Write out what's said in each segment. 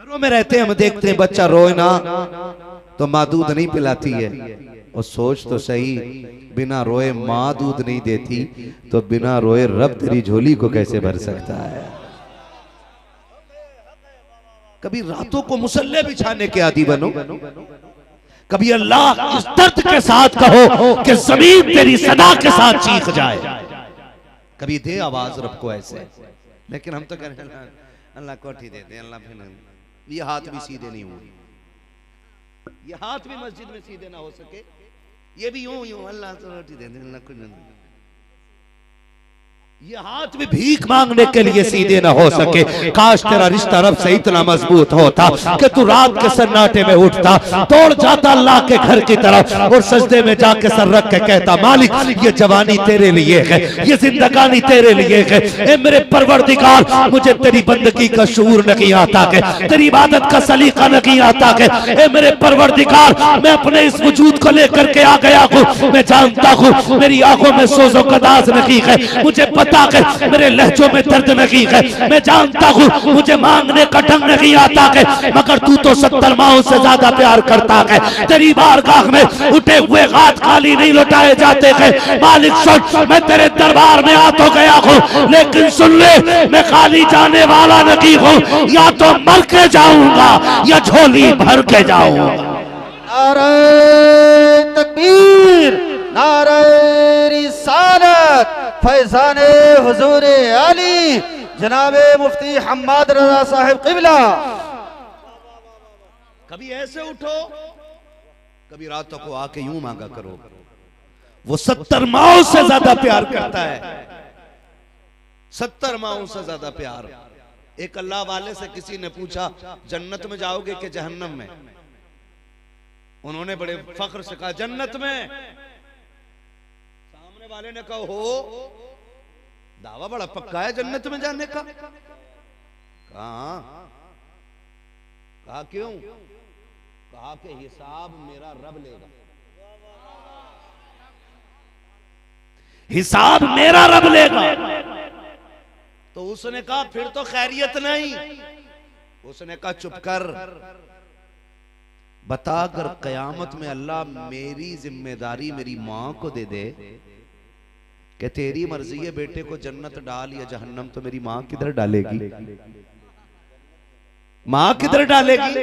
घरों में रहते हैं, हम देखते हैं बच्चा रोए ना तो माँ दूध नहीं पिलाती है। और सोच तो सही, बिना रोए माँ दूध नहीं देती तो बिना रोए रब तेरी झोली को कैसे भर सकता है। कभी रातों को मुसल्ले बिछाने के आदी बनो, कभी अल्लाह इस दर्द के साथ कहो कि जमीन तेरी सदा के साथ चीख जाए, कभी दे आवाज रब को ऐसे। लेकिन हम तो करें अल्लाह कोठी दे दे, अल्लाह फिर ये हाथ भी सीधे नहीं हुए, ये हाथ भी मस्जिद में सीधे ना हो सके, ये भी यूं यूं अल्लाह तो रोटी दे दे, अल्लाह कुछ नहीं। ये हाथ भी भीख मांगने के लिए सीधे ना हो सके। काश तेरा रिश्ता रब से इतना मजबूत होता कि तू रात के सन्नाटे में उठता, दौड़ जाता अल्लाह के घर की तरफ और सजदे में जाके सर रख के कहता, मालिक ये जवानी तेरे लिए है, ये जिंदगानी तेरे लिए है। ए मेरे परवरदिगार, मुझे तेरी बंदगी का शूर नहीं आता के, तेरी इबादत का सलीका नहीं आता के। ए मेरे परवरदिगार, मैं अपने इस वजूद को लेकर के आ गया हूँ, मैं जानता हूँ मेरी आंखों में सोजो कदास नहीं है, मुझे मेरे लहजों में दर्द नहीं है, मैं जानता हूँ मुझे मांगने का ढंग नहीं आता है, मगर तू तो 70 माओं से ज्यादा प्यार करता है। तेरी बारगाह में उठे हुए हाथ खाली नहीं लौटाए जाते हैं। मालिक सुन, मैं तेरे दरबार में आ तो गया हूँ, लेकिन सुन ले, मैं खाली जाने वाला नहीं हूँ, या तो मर के जाऊंगा या झोली भर के जाऊंगा। नारे तकबीर, नारे रिसालत, फैजाने हुजूर अली जनाबे मुफ्ती हम्माद रजा साहिब क़िबला। कभी ऐसे उठो, कभी रातों को आके यूं मांगा करो। वो 70 माओं से ज्यादा प्यार करता है, 70 माओं से ज्यादा प्यार। एक अल्लाह वाले से किसी ने पूछा, जन्नत में जाओगे कि जहन्नम में? उन्होंने बड़े फख्र से कहा, जन्नत में। सामने वाले ने कहा, हो दावा बड़ा पक्का है जन्नत में जाने का? कहा क्यों? कहा कि हिसाब मेरा रब लेगा, हिसाब मेरा रब लेगा। तो उसने कहा फिर तो खैरियत नहीं। उसने कहा चुप कर, बता अगर कयामत में अल्लाह मेरी जिम्मेदारी मेरी मां को दे दे कि तेरी मर्जी है बेटे को जन्नत डाल या जहन्नम, तो मेरी मां किधर डालेगी? मां किधर डालेगी?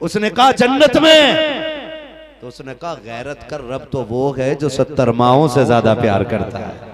उसने कहा जन्नत में। तो उसने कहा गैरत कर, रब तो वो है जो 70 माओं से ज्यादा प्यार करता है।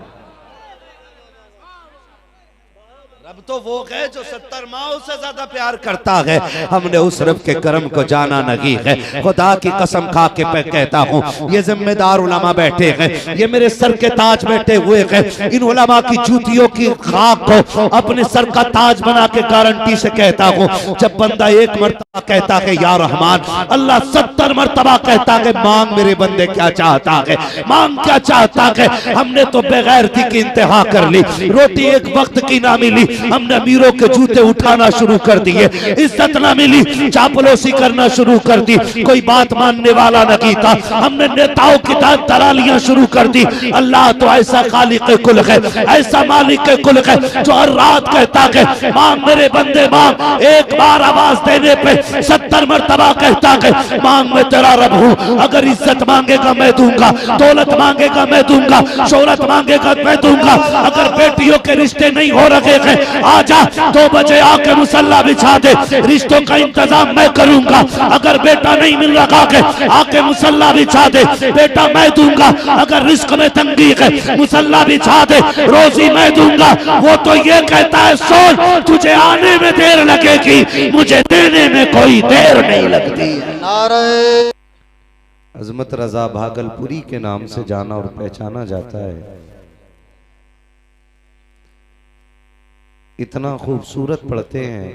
रब तो वो है जो 70 माओं से ज्यादा प्यार करता है। हमने उस रब के करम को जाना नहीं है। खुदा की कसम खा के मैं कहता हूँ, ये जिम्मेदार उलमा बैठे हैं, ये मेरे सर के ताज बैठे हुए हैं, इन उलमा की जूतियों की खाक को अपने सर का ताज बना के गारंटी से कहता हूँ, जब बंदा एक मर्तबा कहता है या रहमान, अल्लाह 70 मर्तबा कहता है मांग मेरे बंदे क्या चाहता है, मांग क्या चाहता है। हमने तो बेगैरती की इंतहा कर ली, रोटी एक वक्त की ना मिली, हमने अमीरों के जूते उठाना शुरू कर दिए, इज्जत ना मिली, चापलूसी करना शुरू कर दी, कोई बात मानने वाला नहीं था, हमने नेताओं की दलालियां शुरू कर दी। अल्लाह तो ऐसा खालिक कुल है, ऐसा मालिक कुल है, जो हर रात कहता है मांग मेरे बंदे मांग। एक बार आवाज देने पे 70 मर्तबा कहता है मांग मैं तेरा रब हूँ। अगर इज्जत मांगेगा मैं दूंगा, दौलत मांगेगा मैं दूंगा, शोहरत मांगेगा मैं दूंगा। अगर बेटियों के रिश्ते नहीं हो रहे हैं, आजा 2 बजे आके मुसल्ला बिछा दे, रिश्तों का इंतजाम मैं करूंगा। अगर बेटा नहीं मिल रहा है, आके मुसल्ला बिछा दे, बेटा मैं दूंगा। अगर रिस्क में तंगी है, मुसल्ला बिछा दे, रोजी मैं दूंगा। वो तो ये कहता है सोच तुझे आने में देर लगेगी, मुझे देने में कोई देर नहीं लगती। नारे अजमत रजा भागलपुरी के नाम से जाना और पहचाना जाता है। इतना खूबसूरत पढ़ते हैं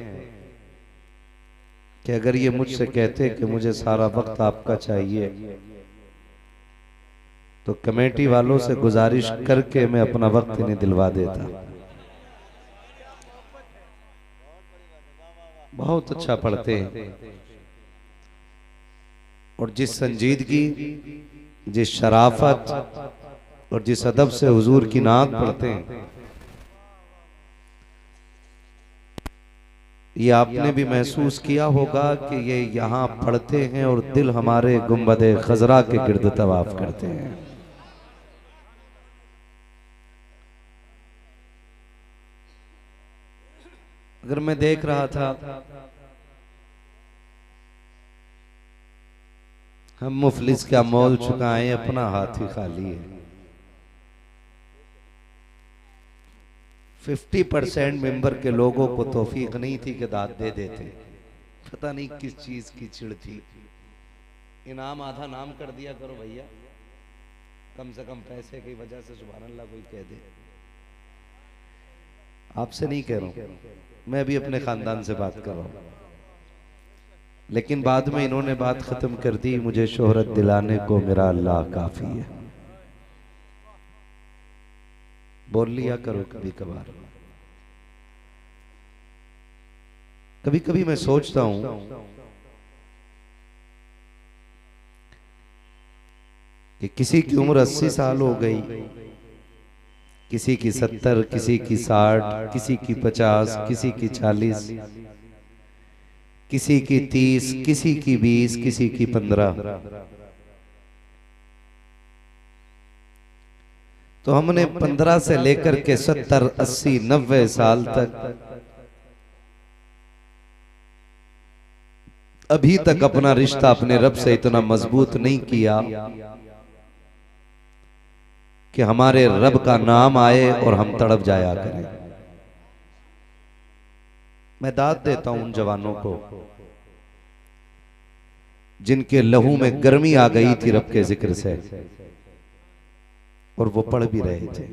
कि अगर ये मुझसे कहते कि मुझे सारा वक्त आपका चाहिए, तो कमेटी वालों से गुजारिश करके मैं अपना वक्त इन्हें दिलवा देता। बहुत अच्छा पढ़ते हैं, और जिस संजीदगी, जिस शराफत और जिस अदब से हुजूर की नात पढ़ते हैं, ये आपने भी महसूस किया होगा कि ये यहाँ पढ़ते हैं और दिल हमारे गुंबदे खजरा के गिर्द तवाफ करते हैं। अगर मैं देख रहा था, हम मुफलिस क्या मोल चुकाएं, अपना हाथ ही खाली है। 50% मेंबर के लोगों को तौफीक नहीं थी कि दाद दे देते। पता नहीं किस चीज की चिढ़ थी। इनाम आधा नाम कर दिया करो भैया, कम से कम पैसे की वजह से सुभान अल्लाह कोई कह दे। आपसे नहीं कह रहा हूं, मैं भी अपने खानदान से बात कर रहा हूं। लेकिन बाद में इन्होंने बात खत्म कर दी, मुझे शोहरत दिलाने को मेरा अल्लाह काफी है। बोल लिया करो कभी कभार। कभी कभी मैं सोचता हूं कि किसी की उम्र 80 साल हो गई, किसी की 70, किसी की 60, किसी की 50, किसी की 40, किसी की 30, किसी की 20, किसी की 15। तो हमने 15 से लेकर के 70, 80, 90 साल तक अभी तक अपना रिश्ता अपने रब से इतना मजबूत नहीं किया कि हमारे रब का नाम आए और हम तड़प जाया करें। मैं दाद देता हूं उन जवानों को जिनके लहू में गर्मी आ गई थी रब के जिक्र से, और वो पढ़ भी रहे थे।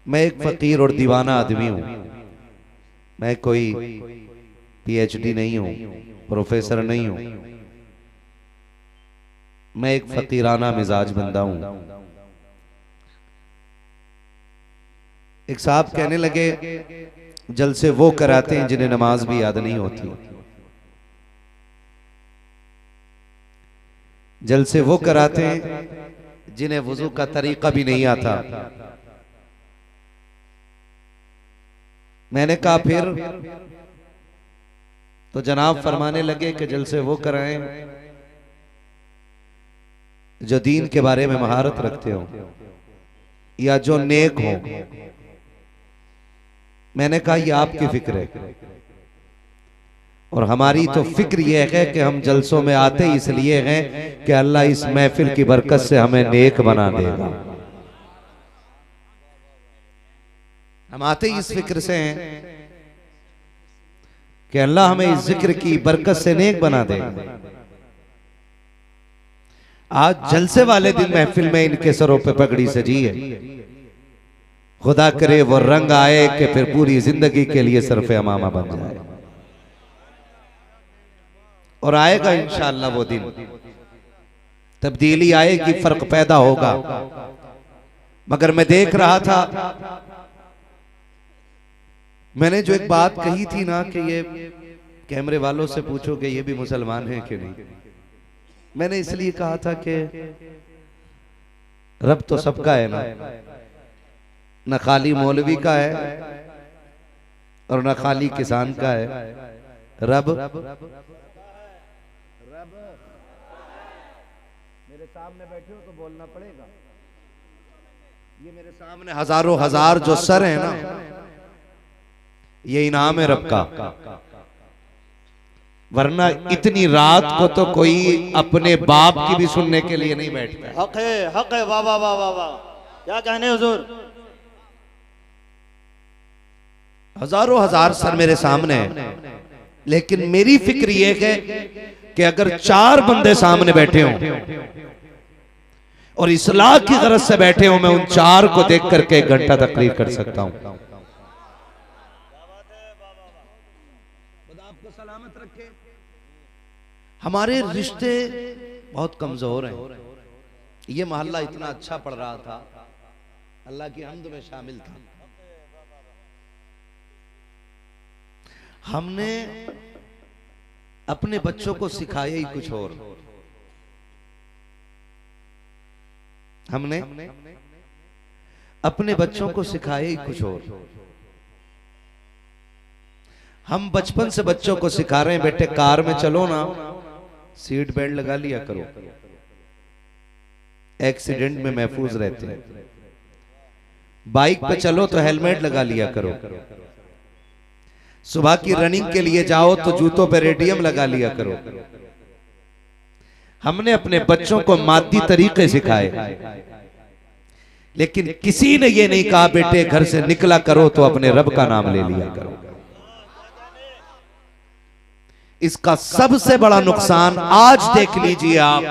मैं एक फकीर और दीवाना आदमी हूं, मैं कोई पीएचडी नहीं हूं, प्रोफेसर नहीं हूं। मैं एक फकीराना मिजाज बंदा हूं। एक साहब कहने लगे, जलसे वो कराते हैं जिन्हें नमाज भी याद नहीं होती, जलसे वो कराते हैं जिन्हें वुजू का तरीका भी नहीं आता। मैंने कहा फिर? तो जनाब फरमाने लगे कि जलसे वो कराएं जो दीन के बारे में महारत रखते हो या जो नेक हो। मैंने कहा ये आपकी फिक्र है, और हमारी तो फिक्र ये है कि हम जलसों में आते इसलिए हैं कि अल्लाह इस महफिल की बरकत से हमें नेक बना देगा। हम आते इस फिक्र से हैं कि अल्लाह हमें इस जिक्र की बरकत से नेक बना देगा। आज जलसे वाले दिन महफिल में इनके सरों पे पगड़ी सजी है। खुदा करे वो रंग आए कि फिर पूरी जिंदगी के लिए सरफे अमामा बन जाए, और आएगा इंशाअल्लाह वो दिन, तब्दीली आएगी, फर्क पैदा होगा। मगर मैं देख रहा था, मैंने जो एक बात कही थी ना कि ये कैमरे वालों से पूछो कि ये भी मुसलमान हैं कि नहीं। मैंने इसलिए कहा था कि रब तो सबका है ना, न खाली मौलवी का है और न खाली किसान का है। रब मेरे सामने बैठे हो तो बोलना पड़ेगा। ये मेरे सामने हजारों हजार जो सर है ना, ये इनाम है रब का। वरना इतनी रात को तो कोई अपने बाप की भी सुनने के लिए नहीं बैठता। हक है, हक है। वाह वाह वाह वाह वाह, क्या कहने हुजूर। हजारों हजार सर मेरे सामने है, लेकिन मेरी फिक्र ये है कि अगर 4 बंदे सामने बैठे हों और इस्लाह की गरज से बैठे हों, मैं उन 4 को देख करके 1 घंटा तकरीर कर सकता हूं। खुदा आपको सलामत रखे। हमारे रिश्ते बहुत कमजोर हैं। ये मोहल्ला इतना अच्छा पढ़ रहा था, अल्लाह की हम्द में शामिल था। हमने अपने बच्चों को सिखाया ही कुछ और। हमने अपने बच्चों को सिखाया ही कुछ और। हम बचपन से बच्चों को सिखा रहे हैं, बेटे कार में चलो ना सीट बेल्ट लगा लिया करो, एक्सीडेंट में महफूज रहते हैं। बाइक पे चलो तो हेलमेट लगा लिया करो। सुबह की रनिंग के लिए जाओ तो जूतों पे रेडियम लगा लिया करो। हमने अपने बच्चों को मादी तरीके सिखाए, लेकिन किसी ने ये नहीं कहा बेटे घर से निकला करो तो अपने रब का नाम ले लिया करो। इसका सबसे बड़ा नुकसान आज देख लीजिए आप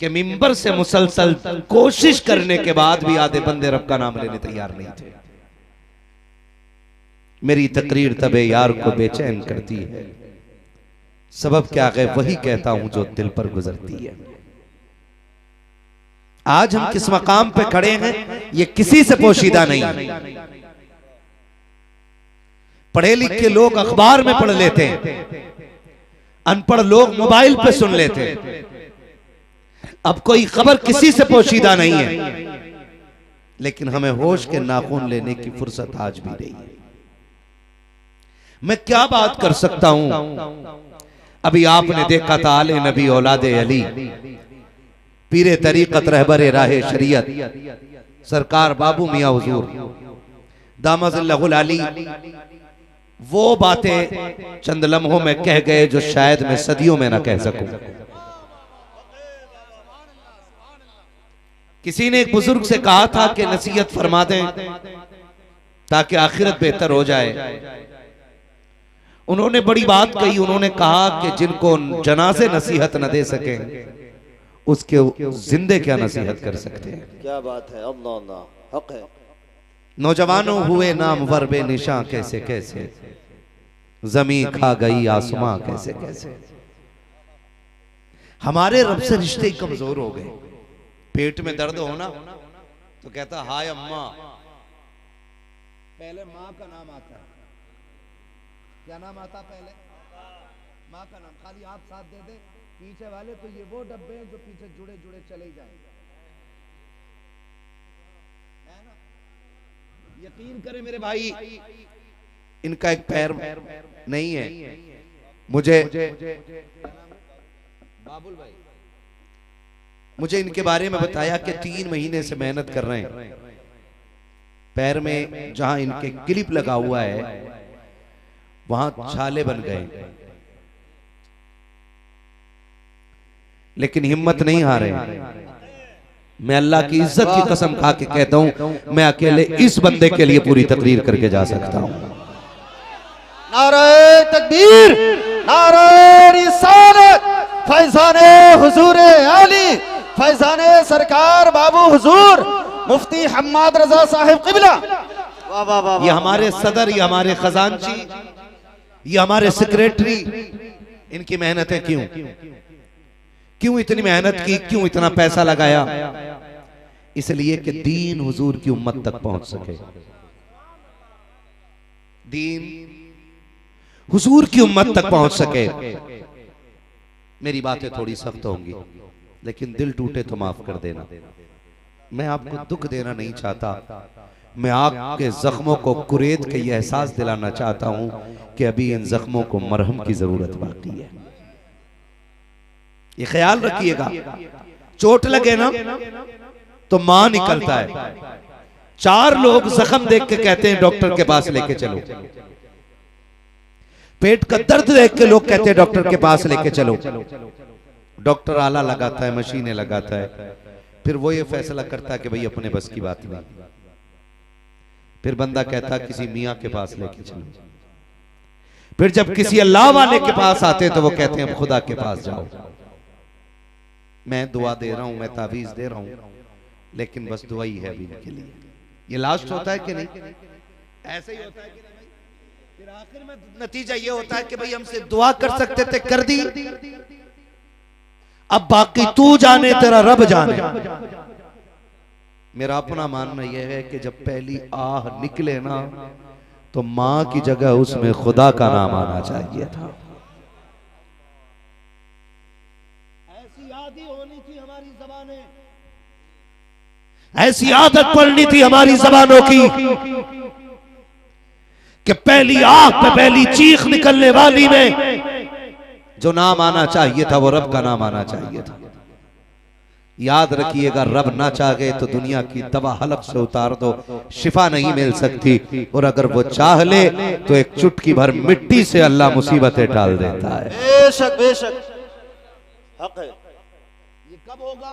कि मिंबर से मुसलसल कोशिश करने के बाद भी आधे बंदे रब का नाम लेने तैयार नहीं थे। मेरी तकरीर तबे यार को बेचैन करती है, सबब क्या है वही कहता हूं जो दिल पर गुजरती है। आज हम किस मकाम पे खड़े हैं ये किसी से पोशीदा नहीं है। पढ़े लिखे लोग अखबार में पढ़ लेते हैं, अनपढ़ लोग मोबाइल पे सुन लेते हैं। अब कोई खबर किसी से पोशीदा नहीं है, लेकिन हमें होश के नाखून लेने की फुर्सत आज भी नहीं है। मैं क्या बात कर सकता हूं। अभी आपने देखा था आले नबी औलादे अली पीरे तरीकत रहबरे राहे शरीयत सरकार बाबू मियां हुजूर दामजुल्लाहुल अली वो बातें चंद लम्हों में कह गए जो शायद मैं सदियों में ना कह सकूं। किसी ने एक बुजुर्ग से कहा था कि नसीहत फरमा दें ताकि आखिरत बेहतर हो जाए। उन्होंने बड़ी बात कही, उन्होंने कहा कि जिनको जनाजे नसीहत न दे सके उसके जिंदे क्या नसीहत कर सकते हैं। क्या बात है, अल्लाह अल्लाह हक है। नौजवानों हुए नाम वरबे निशां कैसे कैसे, जमीन खा गई आसमां कैसे कैसे। हमारे रब से रिश्ते कमजोर हो गए। पेट में दर्द होना तो कहता हाय अम्मा, पहले माँ का नाम आता है। क्या नाम आता पहले? माँ का नाम। खाली आप साथ दे दे पीछे वाले तो ये वो डब्बे हैं जो पीछे जुड़े जुड़े चले जाएंगे, है ना? यकीन करें मेरे भाई, इनका एक पैर नहीं है। मुझे बाबुल भाई मुझे इनके बारे में बताया कि 3 महीने से मेहनत कर रहे हैं। पैर में जहां इनके क्लिप लगा हुआ है वहां छाले बन गए, लेकिन हिम्मत नहीं हारे। मैं अल्लाह की इज्जत की कसम खा के कहता हूं मैं अकेले इस बंदे के लिए पूरी तकरीर करके जा सकता हूं। नारे तकबीर, नारे रिसालत, फैजाने हुजूर आली, फैजाने सरकार बाबू हुजूर मुफ्ती हम्माद रजा साहिब किबला। वाह वाह वाह। ये हमारे सदर, ये हमारे खजांची, ये हमारे सेक्रेटरी, इनकी मेहनतें क्यों इतनी मेहनत की, क्यों इतना पैसा लगाया? इसलिए कि दीन हुजूर की उम्मत तक पहुंच सके। दीन हुजूर की उम्मत तक पहुंच सके। मेरी बातें थोड़ी सख्त होंगी, लेकिन दिल टूटे तो माफ कर देना। मैं आपको दुख देना नहीं चाहता, मैं आपके जख्मों को कुरेद के ये एहसास दिलाना चाहता हूं कि अभी इन जख्मों को मरहम की जरूरत बाकी है। ये ख्याल रखिएगा, चोट लगे ना तो मां निकलता है। 4 लोग जख्म देख के कहते हैं डॉक्टर के पास लेके चलो। पेट का दर्द देख के लोग कहते हैं डॉक्टर के पास लेके चलो। डॉक्टर आला लगाता है, मशीनें लगाता है, फिर वो ये फैसला करता है कि भाई अपने बस की बात नहीं। फिर बंदा कहता है किसी मियाँ के पास लेके चलो। फिर जब किसी अल्लाह वाले के पास आते हैं तो वो कहते हैं खुदा के पास जाओ। मैं दुआ दे रहा हूं, मैं तावीज दे रहा हूं, लेकिन बस दुआ ही है अभी इनके लिए। ये लास्ट होता है कि नहीं? ऐसे ही होता है कि नहीं? फिर आखिर में नतीजा ये होता है कि भाई हमसे दुआ कर सकते थे, कर दी, अब बाकी तू जाने तेरा रब जाने। मेरा अपना मानना यह है कि जब पहली आह निकले ना तो मां की जगह उसमें खुदा का नाम आना चाहिए था। ऐसी आदत होनी थी हमारी ज़बानें, ऐसी आदत पड़नी थी हमारी ज़बानों की कि पहली आंख पे पहली चीख निकलने वाली में जो नाम आना चाहिए था वो रब का नाम आना चाहिए था। याद रखिएगा, रब ना चाहे तो दुनिया की दवा हलक से उतार दो, शिफा नहीं मिल सकती, और अगर वो चाह ले तो एक चुटकी भर मिट्टी से अल्लाह मुसीबतें डाल देता है। बेशक बेशक हक है। ये कब होगा?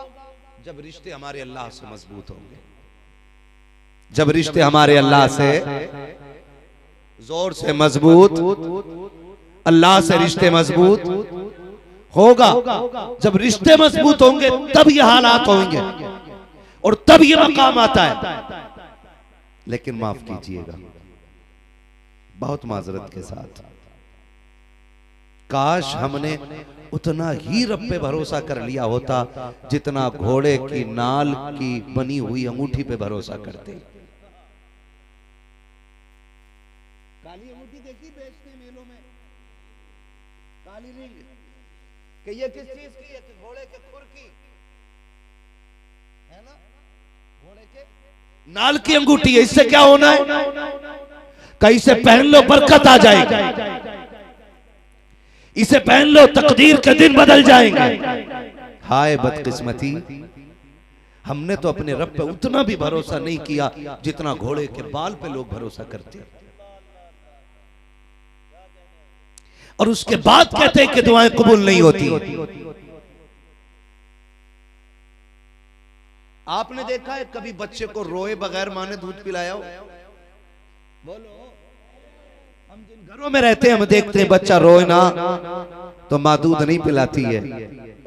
जब रिश्ते हमारे अल्लाह से मजबूत होंगे, जब रिश्ते हमारे अल्लाह से जोर से मजबूत, अल्लाह से रिश्ते मजबूत होगा। जब रिश्ते मजबूत होंगे तब ये हालात होंगे और तब ये मकाम आता है। लेकिन माफ कीजिएगा, बहुत माजरत के साथ, काश हमने उतना ही रब पे भरोसा कर लिया होता जितना घोड़े की नाल की बनी हुई अंगूठी पे भरोसा करते। काली अंगूठी देखी बेचते मेलों में, काली नहीं कि ये किस चीज की है? घोड़े के खुर की है ना, घोड़े के नाल की अंगूठी है। इससे क्या होना है? कहीं से पहन लो बरकत आ जाएगी, इसे पहन लो तकदीर के दिन बदल जाएंगे। हाय बदकिस्मती, हमने तो अपने रब पे उतना भी भरोसा नहीं किया जितना घोड़े के बाल पे लोग भरोसा करते, और उसके बाद कहते हैं कि दुआएं कबूल नहीं होती। आपने देखा है कभी बच्चे को रोए बगैर माँ ने दूध पिलाया हो? बोलो। हम जिन घरों में रहते हैं हम देखते हैं बच्चा रोए ना तो माँ दूध नहीं पिलाती है।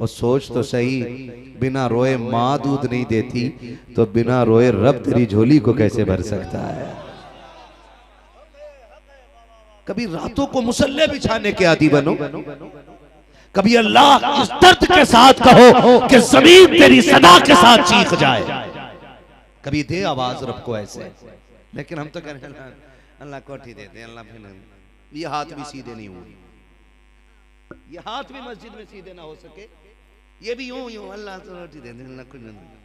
और सोच तो सही, बिना रोए माँ दूध नहीं देती तो बिना रोए रब तेरी झोली को कैसे भर सकता है? कभी रातों को मुसल्ले बिछाने के आदी बनो, कभी अल्लाह इस दर्द के साथ कहो कि जमीन तेरी सदा के साथ चीख जाए, कभी दे आवाज रब को ऐसे। लेकिन हम तो करें अल्लाह कोठी दे दे, अल्लाह फिर ये हाथ भी सीधे नहीं हुए, ये हाथ भी मस्जिद में सीधे ना हो सके, ये भी यूं यूं अल्लाह तो रोटी दे दे, अल्लाह कुछ नहीं।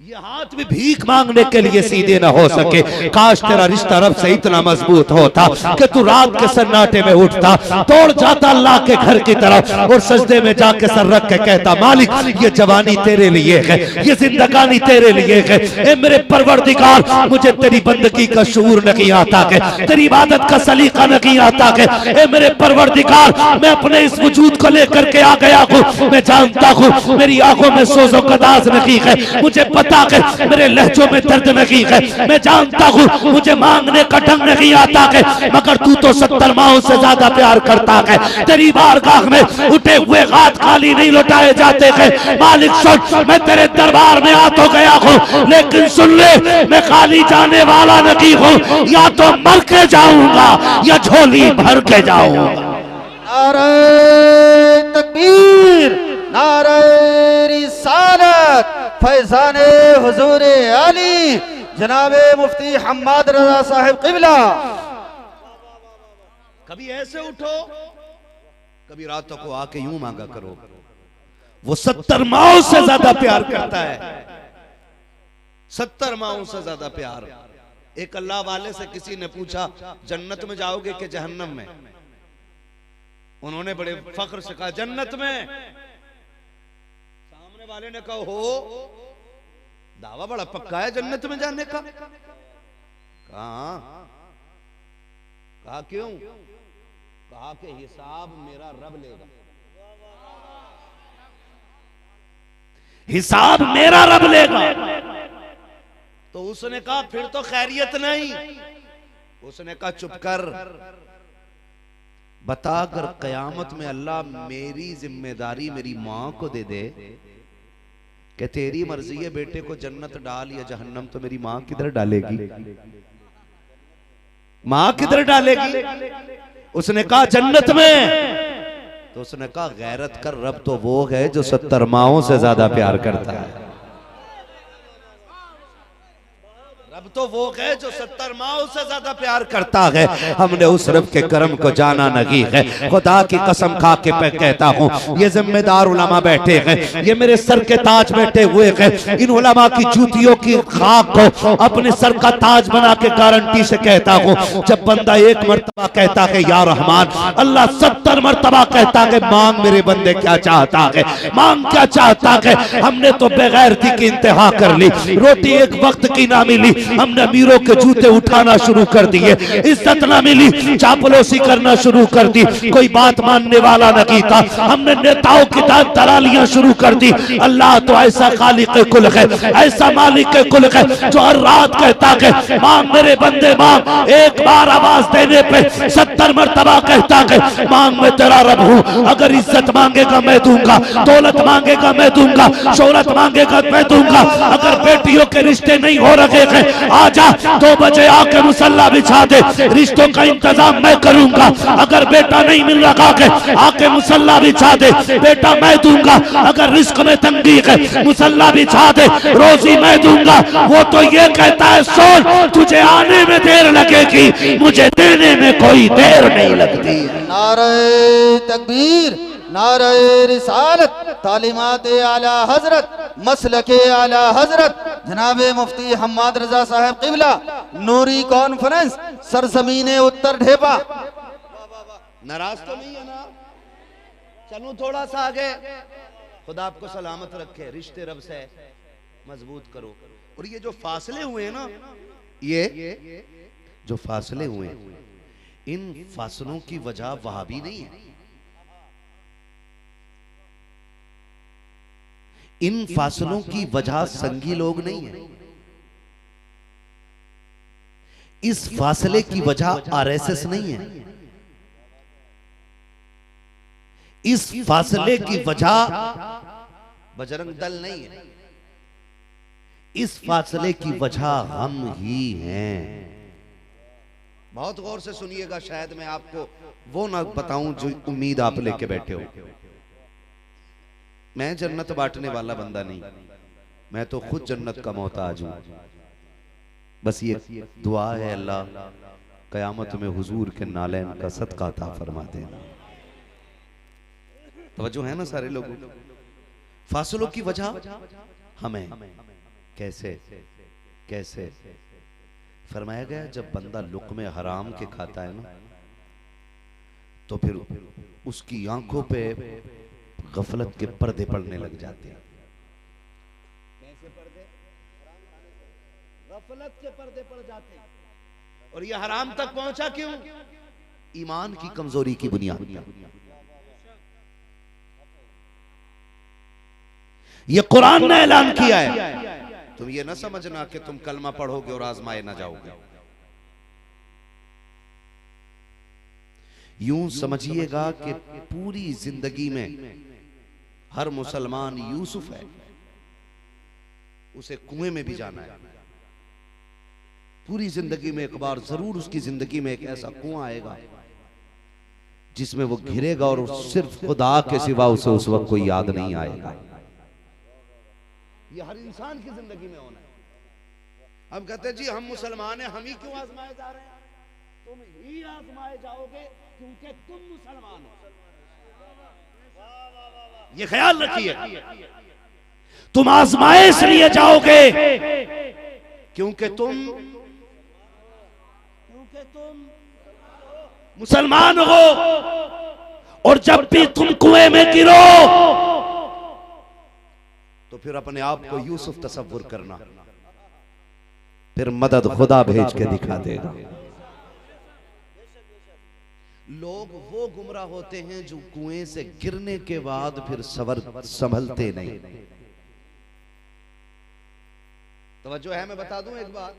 ये हाथ भी भीख मांगने के लिए सीधे ना हो सके। काश तेरा रिश्ता रब से इतना मजबूत होता कि तू रात के सन्नाटे में उठता, दौड़ जाता अल्लाह के घर की तरफ और सजदे में जाके सर रख के कहता, मालिक ये जवानी तेरे लिए है, ये जिंदगानी तेरे लिए है। ए मेरे परवरदिगार, मुझे तेरी बंदगी का शऊर नहीं आता के, तेरी इबादत का सलीका नहीं आता के। ए मेरे परवरदिगार, मैं अपने इस वजूद को लेकर के आ गया हूँ, मैं जानता हूँ मेरी आंखों में सोजो कदास नहीं है, मुझे पता है मेरे लहजों में दर्द नहीं है, मैं जानता हूँ मुझे मांगने का ढंग नहीं आता है, मगर तू तो 70 माओं से ज्यादा प्यार करता है। तेरी बारगाह में उठे हुए हाथ खाली नहीं लौटाए जाते हैं। मालिक सुन, मैं तेरे दरबार में आ तो गया हूँ, लेकिन सुन ले, मैं खाली जाने वाला नहीं हूँ, या तो मर के जाऊंगा या झोली भर के जाऊंगा। नारे तकबीर, नारे रिसालत, फैजाने हुजूरे आली जनाबे मुफ्ती हम्माद रजा साहिब क़िबला। कभी ऐसे उठो, कभी रातों को आके यूं मांगा करो। वो 70 माओं से ज्यादा प्यार करता है, 70 माओं से ज्यादा प्यार। एक अल्लाह वाले से किसी ने पूछा, जन्नत में जाओगे कि जहन्नम में? उन्होंने बड़े फख्र से कहा, जन्नत में। सामने वाले ने कहा, हो दावा बड़ा पक्का है जन्नत में जाने का? कहा क्यों? कहा कि हिसाब मेरा रब लेगा, हिसाब मेरा रब लेगा। तो उसने कहा फिर तो खैरियत नहीं। उसने कहा चुप कर, बता कर कयामत में अल्लाह मेरी जिम्मेदारी मेरी मां को दे दे कि तेरी मर्जी है बेटे को जन्नत डाल या जहन्नम, तो मेरी मां किधर डालेगी? मां किधर डालेगी? उसने कहा जन्नत में। तो उसने कहा गैरत कर, रब तो वो है जो 70 माओं से ज्यादा प्यार करता है। रब तो वो है जो 70 माओ से ज्यादा प्यार करता है। हमने उस रब के करम को जाना नहीं है। खुदा की कसम खा के मैं कहता हूँ, ये जिम्मेदार उलमा बैठे हैं, ये मेरे सर के ताज बैठे हुए हैं। इन उलमा की जूतियों की खाक को अपने सर का ताज बना के गारंटी से कहता हूँ, जब बंदा एक मर्तबा कहता है या रहमान, अल्लाह 70 मर्तबा कहता है मांग मेरे बंदे क्या चाहता है, मांग क्या चाहता है। हमने तो बेगैरती की इंतहा कर ली, रोटी एक वक्त की ना मिली, हमने अमीरों के जूते उठाना शुरू कर दिए, इज्जत ना मिली, चापलूसी करना शुरू कर दी, कोई बात मानने वाला नहीं था, हमने नेताओं की दलालियां शुरू कर दी। अल्लाह तो ऐसा खालिक कुल है, ऐसा मालिक कुल है, जो हर रात कहता है मांग मेरे बंदे मांग। एक बार आवाज देने पे 70 मर्तबा कहता है मांग मैं तेरा रब हूं। अगर इज्जत मांगेगा मैं दूंगा, दौलत मांगेगा मैं दूंगा, शोहरत मांगेगा मैं दूंगा। अगर बेटियों के रिश्ते नहीं हो रहे हैं, आजा 2 बजे आके मुसल्ला बिछा दे, रिश्तों का इंतजाम मैं करूंगा। अगर बेटा नहीं मिल रहा है, आके मुसल्ला बिछा दे, बेटा मैं दूंगा। अगर रिस्क में तंगी है, मुसल्ला बिछा दे, रोजी मैं दूंगा। वो तो ये कहता है सोच तुझे आने में देर लगेगी, मुझे देने में कोई देर नहीं लगती। नारे तकबीर, नारे रिसालत, तालीमात आला हजरत, मसलके आला हजरत जनाब मुफ्ती हम्माद रजा साहब क़िबला, नूरी कॉन्फ्रेंस, सरजमीने उत्तर ढेपा। नाराज तो नहीं है ना? चलूं थोड़ा सा आगे। खुदा आपको सलामत रखे, रिश्ते रब से मजबूत करो। और ये जो फासले हुए हैं ना, ये जो फासले हुए, इन फासलों की वजह वहाबी नहीं है, इन फासलों की वजह संगी लोग नहीं है, इस फासले की वजह आरएसएस नहीं है, इस फासले की वजह बजरंग दल नहीं है, इस फासले की वजह हम ही हैं। बहुत गौर से सुनिएगा, शायद मैं आपको वो ना बताऊं जो उम्मीद आप लेके बैठे हो। मैं जन्नत बांटने वाला बंदा नहीं, मैं तो खुद जन्नत का मोहताज हूं। बस ये दुआ है, अल्लाह कयामत में हुजूर के नालैन का सदका अता फरमा देना। तवज्जो है ना सारे लोगों? फासलों की वजह हमें कैसे कैसे फरमाया गया, जब बंदा लुक़्मे हराम के खाता है ना, तो फिर उसकी आंखों पे गफलत के पर्दे पड़ने लग जाते हैं। कैसे पर्दे? गफलत के पर्दे पड़ जाते हैं। और ये हराम तक पहुंचा क्यों? ईमान की कमजोरी की बुनियाद। ये कुरान ने ऐलान किया है। तुम ये ना समझना कि तुम कलमा पढ़ोगे और आजमाए ना जाओगे। यूं समझिएगा कि पूरी जिंदगी में हर मुसलमान यूसुफ है, उसे कुएं में भी जाना है। पूरी जिंदगी में एक बार जरूर उसकी जिंदगी में एक ऐसा कुआं आएगा जिसमें वो घिरेगा और सिर्फ खुदा के सिवा उसे उस वक्त कोई याद नहीं आएगा। ये हर इंसान की जिंदगी में होना है। हम कहते हैं जी हम मुसलमान हैं, हम ही क्यों आजमाए जा रहे हैं? तुम ही आजमाए जाओगे क्योंकि तुम मुसलमान हो। ये ख्याल रखिए, तुम आजमाए इसलिए जाओगे क्योंकि तुम मुसलमान हो। और जब भी तुम कुएं में गिरो तो फिर अपने आप को यूसुफ तसव्वुर करना, फिर मदद खुदा भेज के दिखा देगा। लोग वो गुमराह होते हैं जो कुएं से गिरने के बाद फिर संभलते नहीं। तवज्जो है? मैं बता दूं एक बात,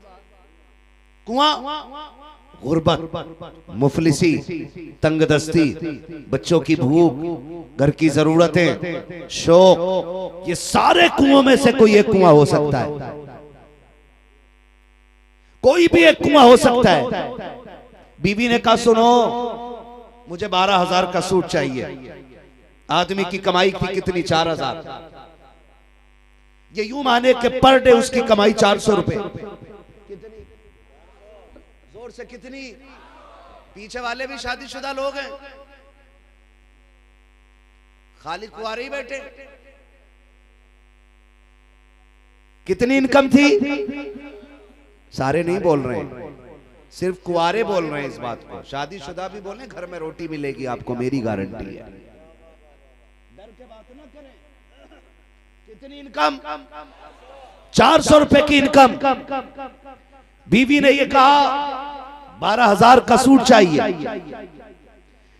कुआं गुर्बत, मुफलिसी, तंगदस्ती, बच्चों की भूख, घर की जरूरतें, शौक, ये सारे कुओं में से कोई एक कुआं हो सकता है। कोई भी एक कुआं हो सकता है। बीवी ने कहा सुनो मुझे 12,000 का सूट चाहिए। आदमी की कमाई थी कितनी? 4,000। ये यूं माने कि पर डे उसकी कमाई 400 रुपए। जोर से कितनी? पीछे वाले भी शादीशुदा लोग हैं, खाली कुंवारे ही बैठे। कितनी इनकम थी? सारे नहीं बोल रहे हैं, सिर्फ कुंवारे बोल रहे हैं इस बात को। शादीशुदा भी बोले घर में रोटी मिलेगी आपको, मेरी गारंटी है। डर के बात ना करें। कितनी इनकम? 400 रुपए की इनकम। बीवी ने ये कहा 12,000 का सूट चाहिए,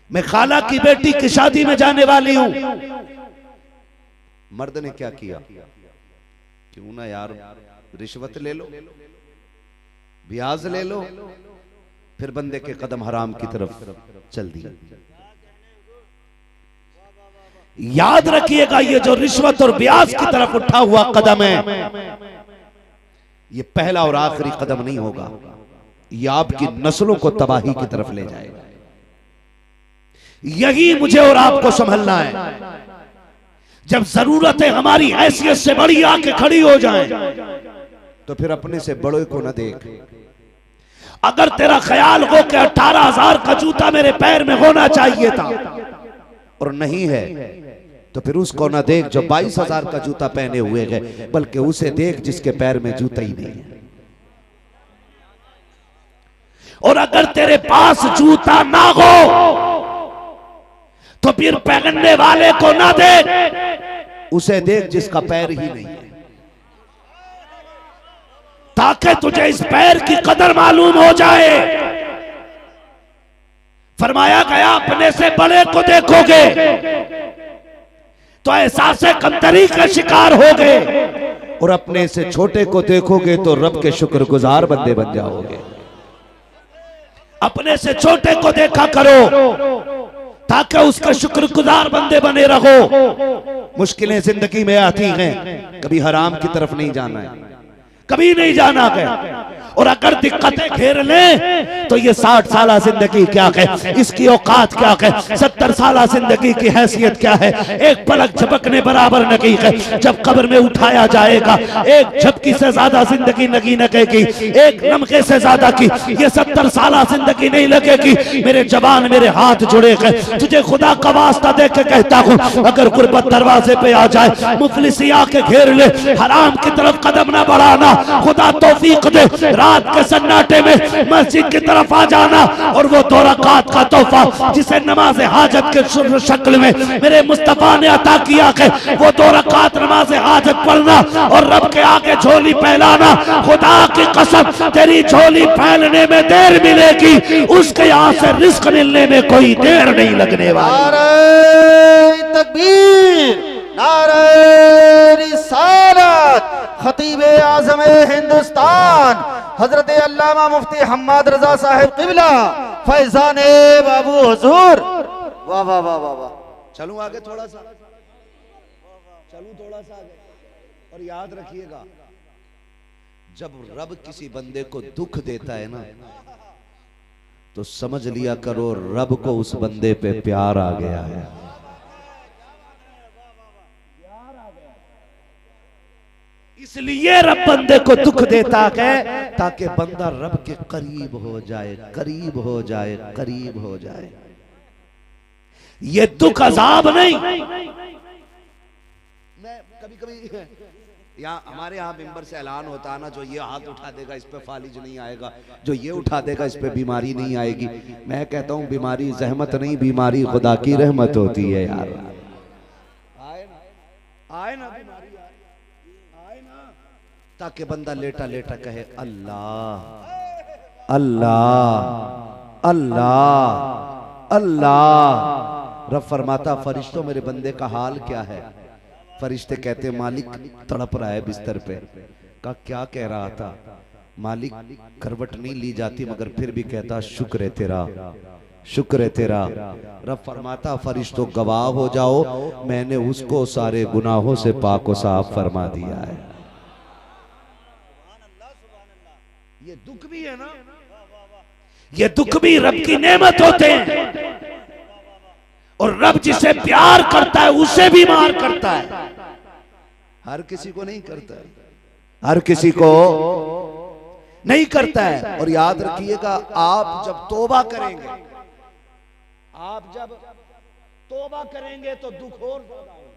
मैं खाला की बेटी की शादी में जाने वाली हूं। मर्द ने क्या किया? क्यों ना यार रिश्वत ले लो, ब्याज ले लो, फिर बंदे के कदम हराम की तरफ चल दिए। याद रखिएगा, ये जो रिश्वत और ब्याज की तरफ उठा हुआ कदम है, ये पहला और आखिरी कदम नहीं होगा, ये आपकी नस्लों को तबाही की तरफ ले जाएगा। यही मुझे और आपको संभलना है। जब जरूरतें हमारी हैसियत से बड़ी आके खड़ी हो जाएं, तो फिर अपने से बड़ों को न देख। अगर तेरा ख्याल हो कि 18,000 का जूता मेरे पैर में होना चाहिए था और नहीं है, तो फिर उसको न देख जो 22,000 का जूता पहने हुए है, बल्कि उसे देख जिसके पैर में जूता ही नहीं है। और अगर तेरे पास जूता ना हो तो फिर पहनने वाले को ना देख, उसे देख जिसका पैर ही नहीं है, ताकि तुझे इस पैर की कदर मालूम हो जाए। फरमाया गया अपने से बड़े को देखोगे तो एहसास कमतरी का शिकार होगे, और अपने से छोटे को देखोगे तो रब के शुक्रगुजार बंदे बन जाओगे। अपने से छोटे को देखा करो ताकि उसका शुक्रगुजार बंदे बने रहो। मुश्किलें जिंदगी में आती हैं, कभी हराम की तरफ नहीं जाना है, कभी नहीं जाना है। और अगर दिक्कतें घेर लें तो ये 60 साल जिंदगी क्या है, इसकी औकात क्या है, 70 साल जिंदगी की हैसियत क्या है, एक पलक झपकने बराबर नहीं है। जब कब्र में उठाया जाएगा, एक झपकी से ज्यादा जिंदगी नहीं लगेगी, एक लम्हे से ज्यादा की ये 70 साल जिंदगी नहीं लगेगी। मेरे जवान, मेरे हाथ जुड़े हैं, तुझे खुदा का वास्ता दे के कहता हूँ, अगर गुर्बत दरवाजे पे आ जाए, मुफलिसी आके घेर ले, हराम की तरफ कदम ना बढ़ाना। खुदा तौफीक दे, रात के सन्नाटे में मस्जिद की तरफ आ जाना, और वो 2 रकात का तोहफा जिसे नमाज हाजत के शक्ल में मेरे मुस्तफा ने अता किया है, वो 2 रकात नमाज हाजत पढ़ना और रब के आगे झोली फैलाना। खुदा की कसम, तेरी झोली फैलने में देर मिलेगी, उसके यहाँ से रिस्क मिलने में कोई देर नहीं लगने वाली। नारे तकबीर, नारे रिसालत। खतीबे आज़म हिंदुस्तान हजरत अल्लामा मुफ्ती हम्माद रजा साहिब क़िबला फैज़ाने बाबू हुजूर। वाह वाह वाह वाह वाह। चलूं आगे थोड़ा सा, चलूं थोड़ा सा आगे। और याद रखिएगा, जब रब किसी बंदे को दुख देता है ना, तो समझ लिया करो रब को उस बंदे पे प्यार आ गया है। इसलिए रब बंदे को दुख देता है ताकि बंदा रब के करीब हो जाए, करीब हो जाए, करीब हो जाए। ये दुख अजाब नहीं। मैं कभी कभी यहाँ हमारे यहाँ मिंबर से ऐलान होता है ना, जो ये हाथ उठा देगा इस पे फालिज नहीं आएगा, जो ये उठा देगा इस पे बीमारी नहीं आएगी। मैं कहता हूँ बीमारी जहमत नहीं, बीमारी खुदा की रहमत होती है यार। आए ना, आए ना बीमारी, आए ना, ताकि बंदा लेटा लेटा कहे अल्लाह अल्लाह अल्लाह अल्लाह। रब फरमाता फरिश्तों मेरे बंदे का हाल क्या है? फरिश्ते कहते मालिक तड़प रहा है बिस्तर पे। का क्या कह रहा था? मालिक करवट नहीं ली जाती, मगर फिर भी कहता शुक्र है तेरा, शुक्र है तेरा। रब फरमाता फरिश्तों गवाह हो जाओ, मैंने उसको सारे गुनाहों से पाक व साफ फरमा दिया है। ये दुख भी है ना, ये दुख भी रब की नेमत होते हैं। और रब जिसे प्यार करता है उसे भी मार करता है, हर किसी को नहीं करता है, हर किसी को नहीं करता है। और याद रखिएगा, आप जब तौबा करेंगे, आप जब तौबा करेंगे तो दुख और ज्यादा होगा।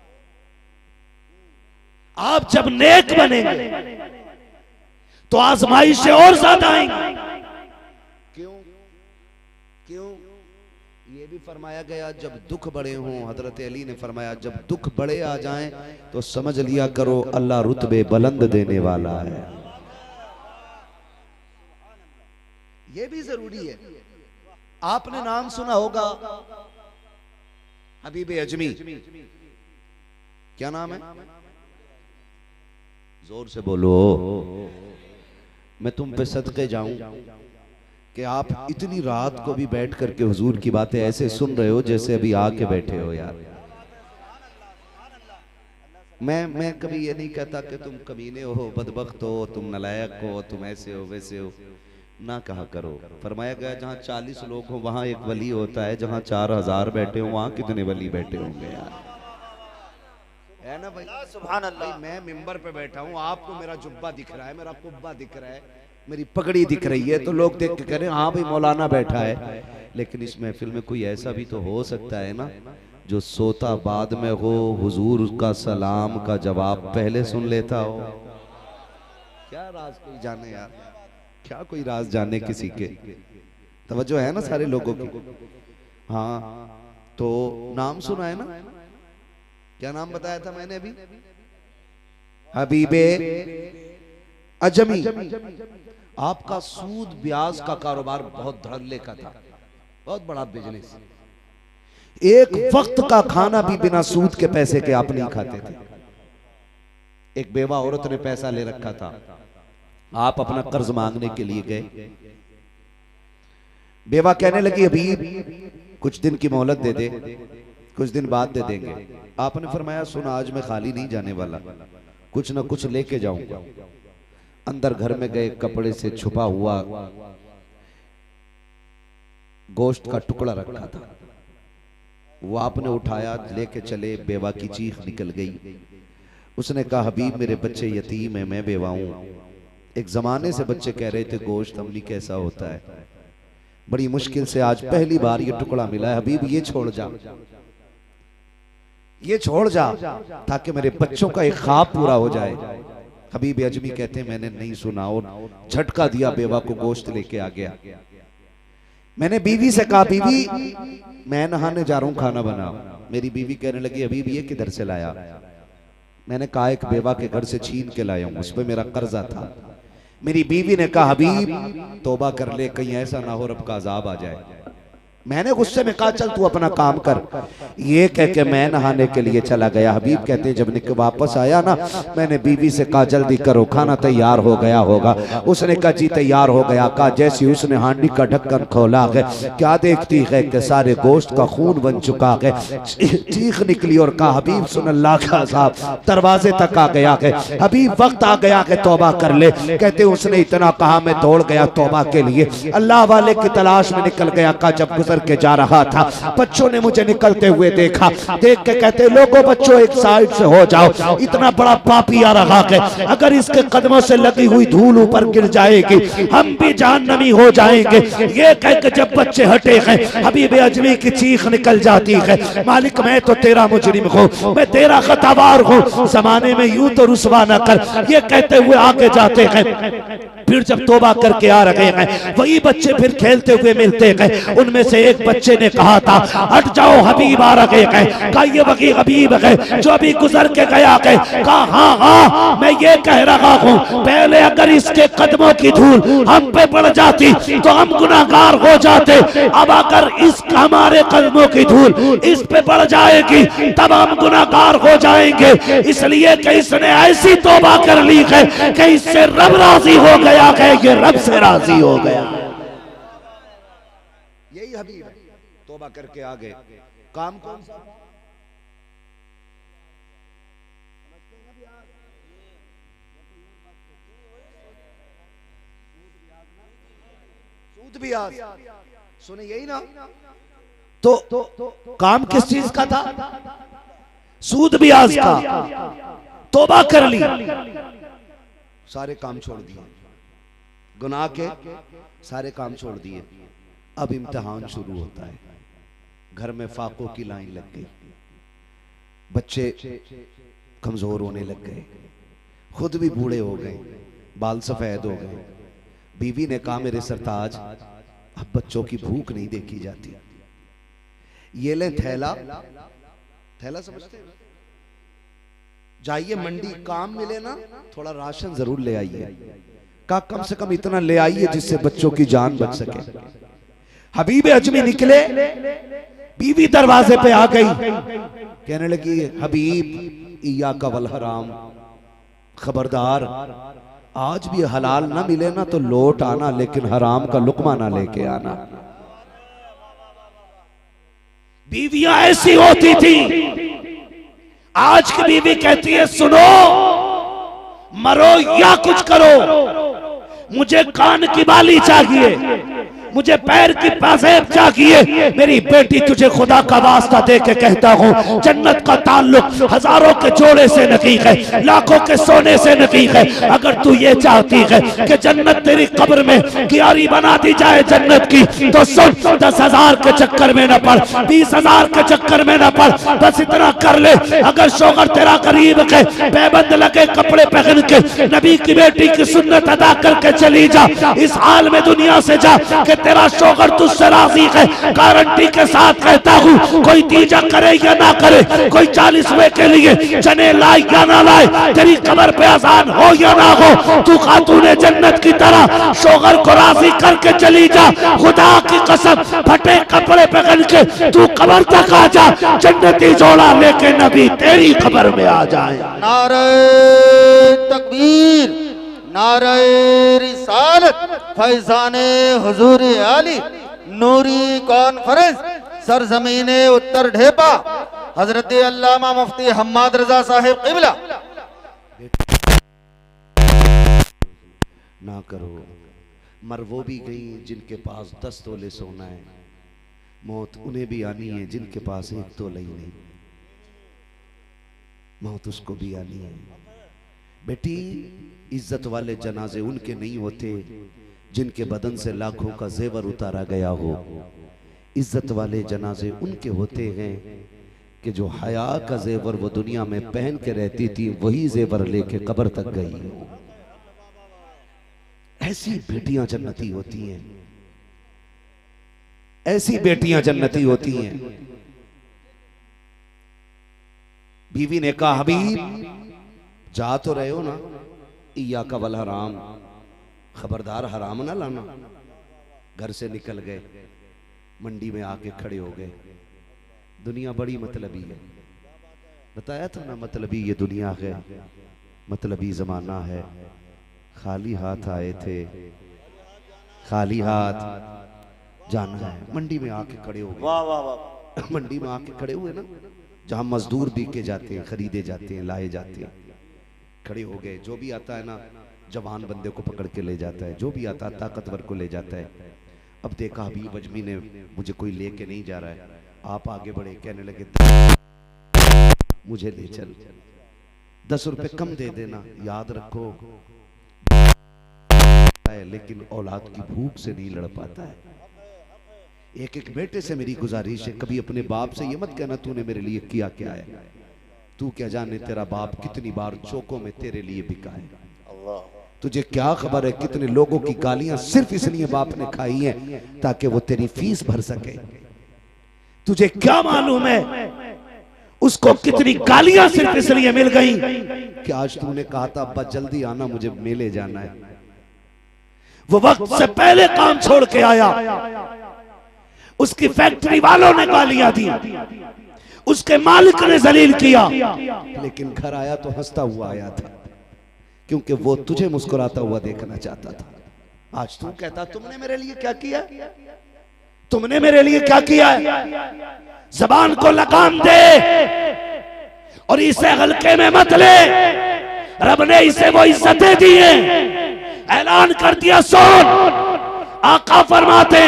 आप जब नेक बनेंगे तो आजमाइशें और ज्यादा आएंगी। क्यों? क्यों? ये भी फरमाया गया जब दुख बड़े हों, हजरत अली ने फरमाया जब दुख बड़े आ जाएं तो समझ लिया करो अल्लाह रुतबे बुलंद देने वाला है। ये भी जरूरी है। आपने नाम सुना होगा हबीब अजमी, क्या नाम है? जोर से बोलो। मैं तुम पे सदके जाऊं कि आप इतनी रात को भी बैठ करके हुजूर की बातें ऐसे सुन रहे हो जैसे अभी आके बैठे हो। यार मैं कभी ये नहीं कहता कि तुम कमीने हो, बदबख्त हो, तुम नलायक हो, तुम ऐसे हो वैसे हो, ना कहा करो। फरमाया गया जहाँ 40 लोग हो वहां एक वली होता है, जहाँ 4000 बैठे हो वहां कितने वली बैठे होंगे यार, है ना भाई? सुभान अल्लाह। मैं मिंबर पे बैठा हूँ, आपको मेरा जुब्बा दिख रहा है, मेरा कुब्बा दिख रहा है, मेरी पगड़ी दिख रही है, तो लोग देख के कह रहे हैं हाँ भाई मौलाना बैठा है। लेकिन इस महफिल में कोई ऐसा भी तो हो सकता है ना जो सोता बाद में हो, हुजूर का सलाम का जवाब पहले सुन लेता हो। क्या राज कोई जाने यार, क्या कोई राज जाने किसी के। तवज्जो है ना सारे लोगों की? हाँ, तो नाम सुना है ना? क्या नाम बताया था मैंने अभी? हबीबे अजमी। आपका सूद ब्याज का कारोबार बहुत धड़ल्ले का था, बहुत बड़ा बिजनेस। एक वक्त का खाना भी बिना सूद के पैसे के आप नहीं खाते थे। एक बेवा औरत ने पैसा ले रखा था, आप अपना कर्ज मांगने के लिए गए। बेवा कहने लगी अभी कुछ दिन की मोहलत दे दे, कुछ दिन बाद दे देंगे। आपने फरमाया सुन आज मैं खाली नहीं जाने वाला, कुछ ना कुछ लेके जाऊंगा। अंदर घर में गए, कपड़े से छुपा हुआ गोश्त का टुकड़ा रखा था, वो आपने उठाया लेके चले। बेवा की चीख निकल गई। उसने कहा हबीब मेरे बच्चे यतीम है, मैं बेवा हूं। एक जमाने से बच्चे कह रहे थे गोश्त अम्मी कैसा होता है, बड़ी मुश्किल से आज पहली बार ये टुकड़ा मिला है। हबीब ये छोड़ जा, ये छोड़ जा ताकि मेरे बच्चों का एक ख्वाब पूरा हो जाए। हबीब अजमी कहते मैंने नहीं सुना और झटका दिया, बेवा को गोश्त लेके आ गया। मैंने बीवी से कहा बीवी मैं नहाने जा रहा हूं, खाना बनाओ। मेरी बीवी कहने लगी हबीब ये किधर से लाया? मैंने कहा एक बेवा के घर से छीन के लाया हूं, उस पर मेरा कर्जा था। मेरी बीवी ने कहा हबीब तौबा कर ले, कहीं ऐसा ना हो रब का अजाब आ जाए। मैंने गुस्से में कहा चल तू अपना काम कर। ये कह के मैं नहाने के लिए चला गया। हबीब कहते जब निकल वापस आया ना, मैंने बीवी से कहा जल्दी करो खाना तैयार हो गया होगा। उसने कहा जी तैयार हो गया। कहा जैसे उसने हांडी का ढक्कन खोला है, क्या देखती है कि सारे गोश्त का खून बन चुका है। चीख निकली और कहा हबीब सुन अल्लाह का अज़ाब। दरवाजे तक आ गया है। हबीब वक्त आ गया कि तौबा कर ले। कहते उसने इतना कहा मैं दौड़ गया तौबा के लिए, अल्लाह वाले की तलाश में निकल गया। कहा जब के जा रहा था बच्चों ने मुझे निकलते हुए देखा, देख के कहते लोगों बच्चों एक साइड से हो जाओ, इतना बड़ा पापी आ रहा है, अगर इसके कदमों से लगी हुई धूल ऊपर गिर जाएगी हम भी जहन्नमी हो जाएंगे। ये कह के जब बच्चे हटे हैं हबीब अजमी की चीख निकल जाती है मालिक मैं तो तेरा मुजरिम हूँ, मैं तेरा खतावार हूँ, जमाने में यूं तो रुसवा न कर। ये कहते हुए आगे जाते हैं। फिर जब तौबा करके आ रहे हैं वही बच्चे फिर खेलते हुए मिलते हैं। उनमें से एक बच्चे ने कहा था हट जाओ हबीब आ रहे हैं। कहा ये वही हबीब है जो अभी गुजर के गया है। कहा हाँ हाँ मैं ये कह रहा हूँ पहले अगर इसके कदमों की धूल हम पे पड़ जाती तो हम गुनाहगार हो जाते, अब अगर इस हमारे कदमों की धूल इस पे पड़ जाएगी तब हम गुनाहगार हो जाएंगे। इसलिए कि इसने ऐसी तौबा कर ली है कि इससे रब राजी हो गया है, ये रब से राजी हो गया। यही हबीब है, तौबा करके आ गए। काम कौन सा? सूद ब्याज सुने यही ना? तो काम किस चीज का था? सूद ब्याज का। तौबा कर ली, सारे काम छोड़ दिए, गुनाह के सारे काम छोड़ दिए, अब इम्तिहान शुरू होता है। घर में फाकों की लाइन लग गई, बच्चे कमजोर होने लग गए, खुद भी बूढ़े हो गए, बाल सफेद हो गए। बीवी ने कहा मेरे सरताज अब बच्चों की भूख नहीं देखी जाती, ये ले थैला, थैला समझते हैं, जाइए मंडी, काम मिले ना थोड़ा राशन जरूर ले आइए। का कम से कम इतना ले आइए जिससे बच्चों की जान बच सके। हबीब अजमी निकले, बीवी दरवाजे पे आ गई, कहने लगी हबीब इया का वल हराम, खबरदार आज भी हलाल ना मिले ना तो लौट आना, लेकिन हराम का लुकमा ना लेके आना। बीवियां ऐसी होती थी, आज की बीवी कहती है सुनो, मरो या कुछ करो, मुझे कान की बाली चाहिए, मुझे पैर की पाजेब चाहिए। मेरी बेटी तुझे खुदा का वास्ता दे के कहता हूँ, जन्नत का ताल्लुक हजारों के जोड़े से नहीं है, लाखों के सोने से नहीं है। अगर तू ये चाहती है कि जन्नत तेरी कब्र में क्यारी बना दी जाए जन्नत की, तो सुन, 10,000 के चक्कर में न पड़, 20,000 के चक्कर में न पड़, बस इतना कर ले। अगर शोहर तेरा करीब है, पैबंद लगे कपड़े पहन के नबी की बेटी की सुन्नत अदा करके चली जा, इस हाल में दुनिया से जा कि तेरा शोहर तुझसे राजी है। गारंटी के साथ कहता हूँ, कोई तीजा करे या ना करे, कोई 40वें के लिए चने लाए या ना लाए, तेरी कब्र पे आसान हो या ना हो, तू खातूने जन्नत की तरह शोहर को राजी करके चली जा। खुदा की कसम, फटे कपड़े पहन के तू कब्र तक आ जा, जन्नती जोड़ा लेके नबी तेरी कब्र में आ जाए। नारे तकबीर, नारे रिसालत, फैजाने हुजूर आली, नूरी कॉन्फ्रेंस, सरजमीने उत्तर ढेपा, हजरत अल्लामा मुफ्ती हम्माद रजा साहिब क़िबला। ना करो, मर वो भी गई जिनके पास 10 तोले सोना है, मौत उन्हें भी आनी है जिनके पास 1 तोला ही नहीं, मौत उसको भी आनी है। बेटी, इज्जत वाले जनाजे उनके नहीं होते जिनके बदन से लाखों का जेवर उतारा गया हो, इज्जत वाले जनाजे उनके होते हैं कि जो हया का जेवर वो दुनिया में पहन के रहती थी, वही जेवर लेके कब्र तक गई हो। ऐसी बेटियां जन्नती होती हैं, ऐसी बेटियां जन्नती होती हैं। बीवी ने कहा हबीब जा तो रहे हो ना, इया का वल हराम, खबरदार हराम ना लाना। घर से निकल गए, मंडी में आके खड़े हो गए। दुनिया बड़ी मतलबी है, बताया था ना, मतलबी ये दुनिया है, मतलबी जमाना है। खाली हाथ आए थे, खाली हाथ जाना है। मंडी में आके खड़े हो गए। वाह वाह वाह। मंडी में आके खड़े हुए ना, जहां मजदूर बिके जाते हैं, खरीदे जाते हैं, लाए जाते हैं, खड़े हो गए। जो भी आता है ना, जवान बंदे को पकड़ के ले जाता है, जो भी आता है ताकतवर को ले जाता है। अब देखा हबीब अजमी ने मुझे कोई लेके नहीं जा रहा है, आप आगे बढ़े, कहने लगे मुझे ले चल, 10 रुपए कम दे देना, याद रखो लेकिन औलाद की भूख से नहीं लड़ पाता है। एक एक बेटे से मेरी गुजारिश है, कभी अपने बाप से ये मत कहना तूने मेरे लिए किया क्या है, तू क्या जाने तेरा बाप कितनी बार चौकों में तेरे लिए बिका है। तुझे क्या खबर है कितने लोगों की गालियां सिर्फ इसलिए बाप ने खाई हैं ताकि वो तेरी फीस भर सके। तुझे क्या मालूम है उसको कितनी गालियां सिर्फ इसलिए मिल गई कि आज तूने कहा था अब्बा जल्दी आना, मुझे मेले जाना है। वो वक्त से पहले काम छोड़ के आया, उसकी फैक्ट्री वालों ने गालियां दी, उसके मालिक ने जलील किया, लेकिन घर आया तो हंसता हुआ आया था, क्योंकि वो तुझे मुस्कुराता हुआ देखना चाहता था। आज तू कहता तुमने मेरे लिए क्या किया, तुमने मेरे लिए क्या किया है। जबान को लगाम दे और इसे हल्के में मत ले। रब ने इसे वो इज्जतें दी हैं, ऐलान कर दिया। सुन, आका फरमाते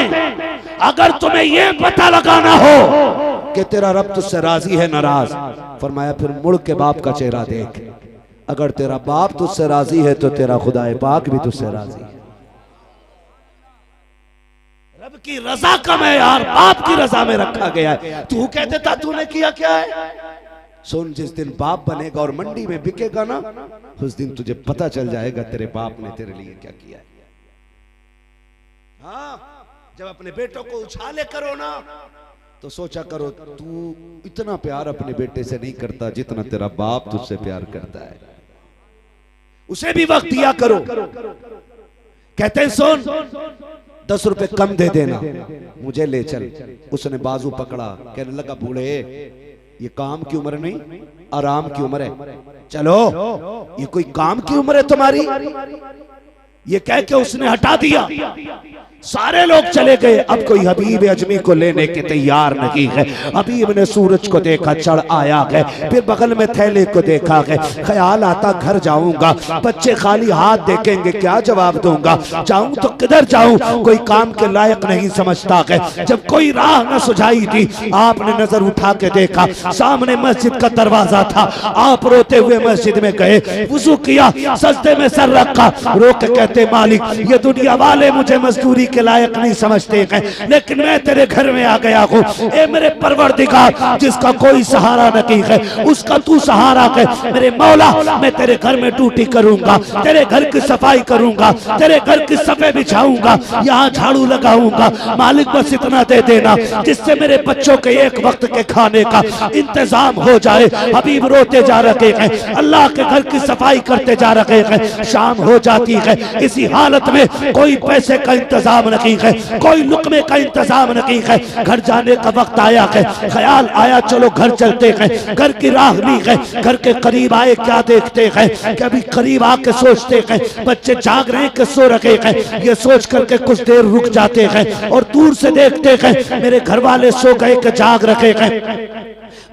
अगर तुम्हें ये पता लगाना हो कि तेरा रब तुझसे राजी है नाराज, फरमाया फिर मुड़ के बाप का चेहरा देख। अगर तेरा बाप तुझसे राजी है तो तेरा खुदाए पाक भी तुझसे राजी है। की रजा का मैयार बाप की रजा में रखा गया है। तू कह देता तूने किया क्या है? सुन, जिस दिन बाप बनेगा और मंडी में बिकेगा ना, उस दिन तुझे पता चल जाएगा तेरे बाप ने तेरे लिए क्या किया है। हाँ, जब अपने बेटों को उछाले करो ना, तो सोचा करो तू इतना प्यार अपने बेटे से नहीं करता जितना तेरा बाप तुझसे प्यार करता है। उसे भी वक्त दिया करो। कहते हैं सुन, 10 रुपए कम दे देना, मुझे ले चल। उसने बाजू पकड़ा, कहने लगा बूढ़े ये काम की उम्र नहीं, आराम की उम्र है, चलो। ये कोई काम की उम्र है तुम्हारी? ये कह के उसने हटा दिया। सारे लोग चले गए। अब कोई हबीब अजमी को लेने के तैयार नहीं है। हबीब ने सूरज को देखा, चढ़ आया है। फिर बगल में थैले को देखा है। ख्याल आता घर जाऊंगा, बच्चे खाली हाथ देखेंगे, क्या जवाब दूंगा? जाऊं तो किधर जाऊं? कोई काम के लायक नहीं समझता है। जब कोई राह न सुझाई थी, आपने नजर उठा के देखा, सामने मस्जिद का दरवाजा था। आप रोते हुए मस्जिद में गए, वुजू किया, सजदे में सर रखा, रो के कहते मालिक ये दुनिया वाले मुझे मजदूरी के लायक नहीं समझते हैं, लेकिन मैं तेरे घर में आ गया हूँ। ए मेरे परवरदिगार, जिसका कोई सहारा नहीं है, उसका तू सहारा है। मेरे मौला, मैं तेरे घर में ड्यूटी करूंगा, तेरे घर की सफाई करूंगा, तेरे घर की सफे बिछाऊंगा, यहाँ झाड़ू लगाऊंगा। मालिक बस इतना दे देना जिससे मेरे बच्चों के एक वक्त के खाने का इंतजाम हो जाए। हबीब रोते जा रहे हैं, अल्लाह के घर की सफाई करते जा रहे हैं। शाम हो जाती है। इसी हालत में कोई पैसे का इंतजाम नहीं है, कोई लुकमे का इंतजाम नहीं है। घर जाने का वक्त आया है। ख्याल आया चलो घर चलते हैं। घर की राह ली है। घर के करीब आए, क्या देखते हैं? कभी करीब आके सोचते हैं बच्चे जाग रहे हैं कि सो रखे हैं। ये सोच करके कुछ देर रुक जाते हैं और दूर से देखते हैं मेरे घर वाले सो गए कि जाग रखे हैं।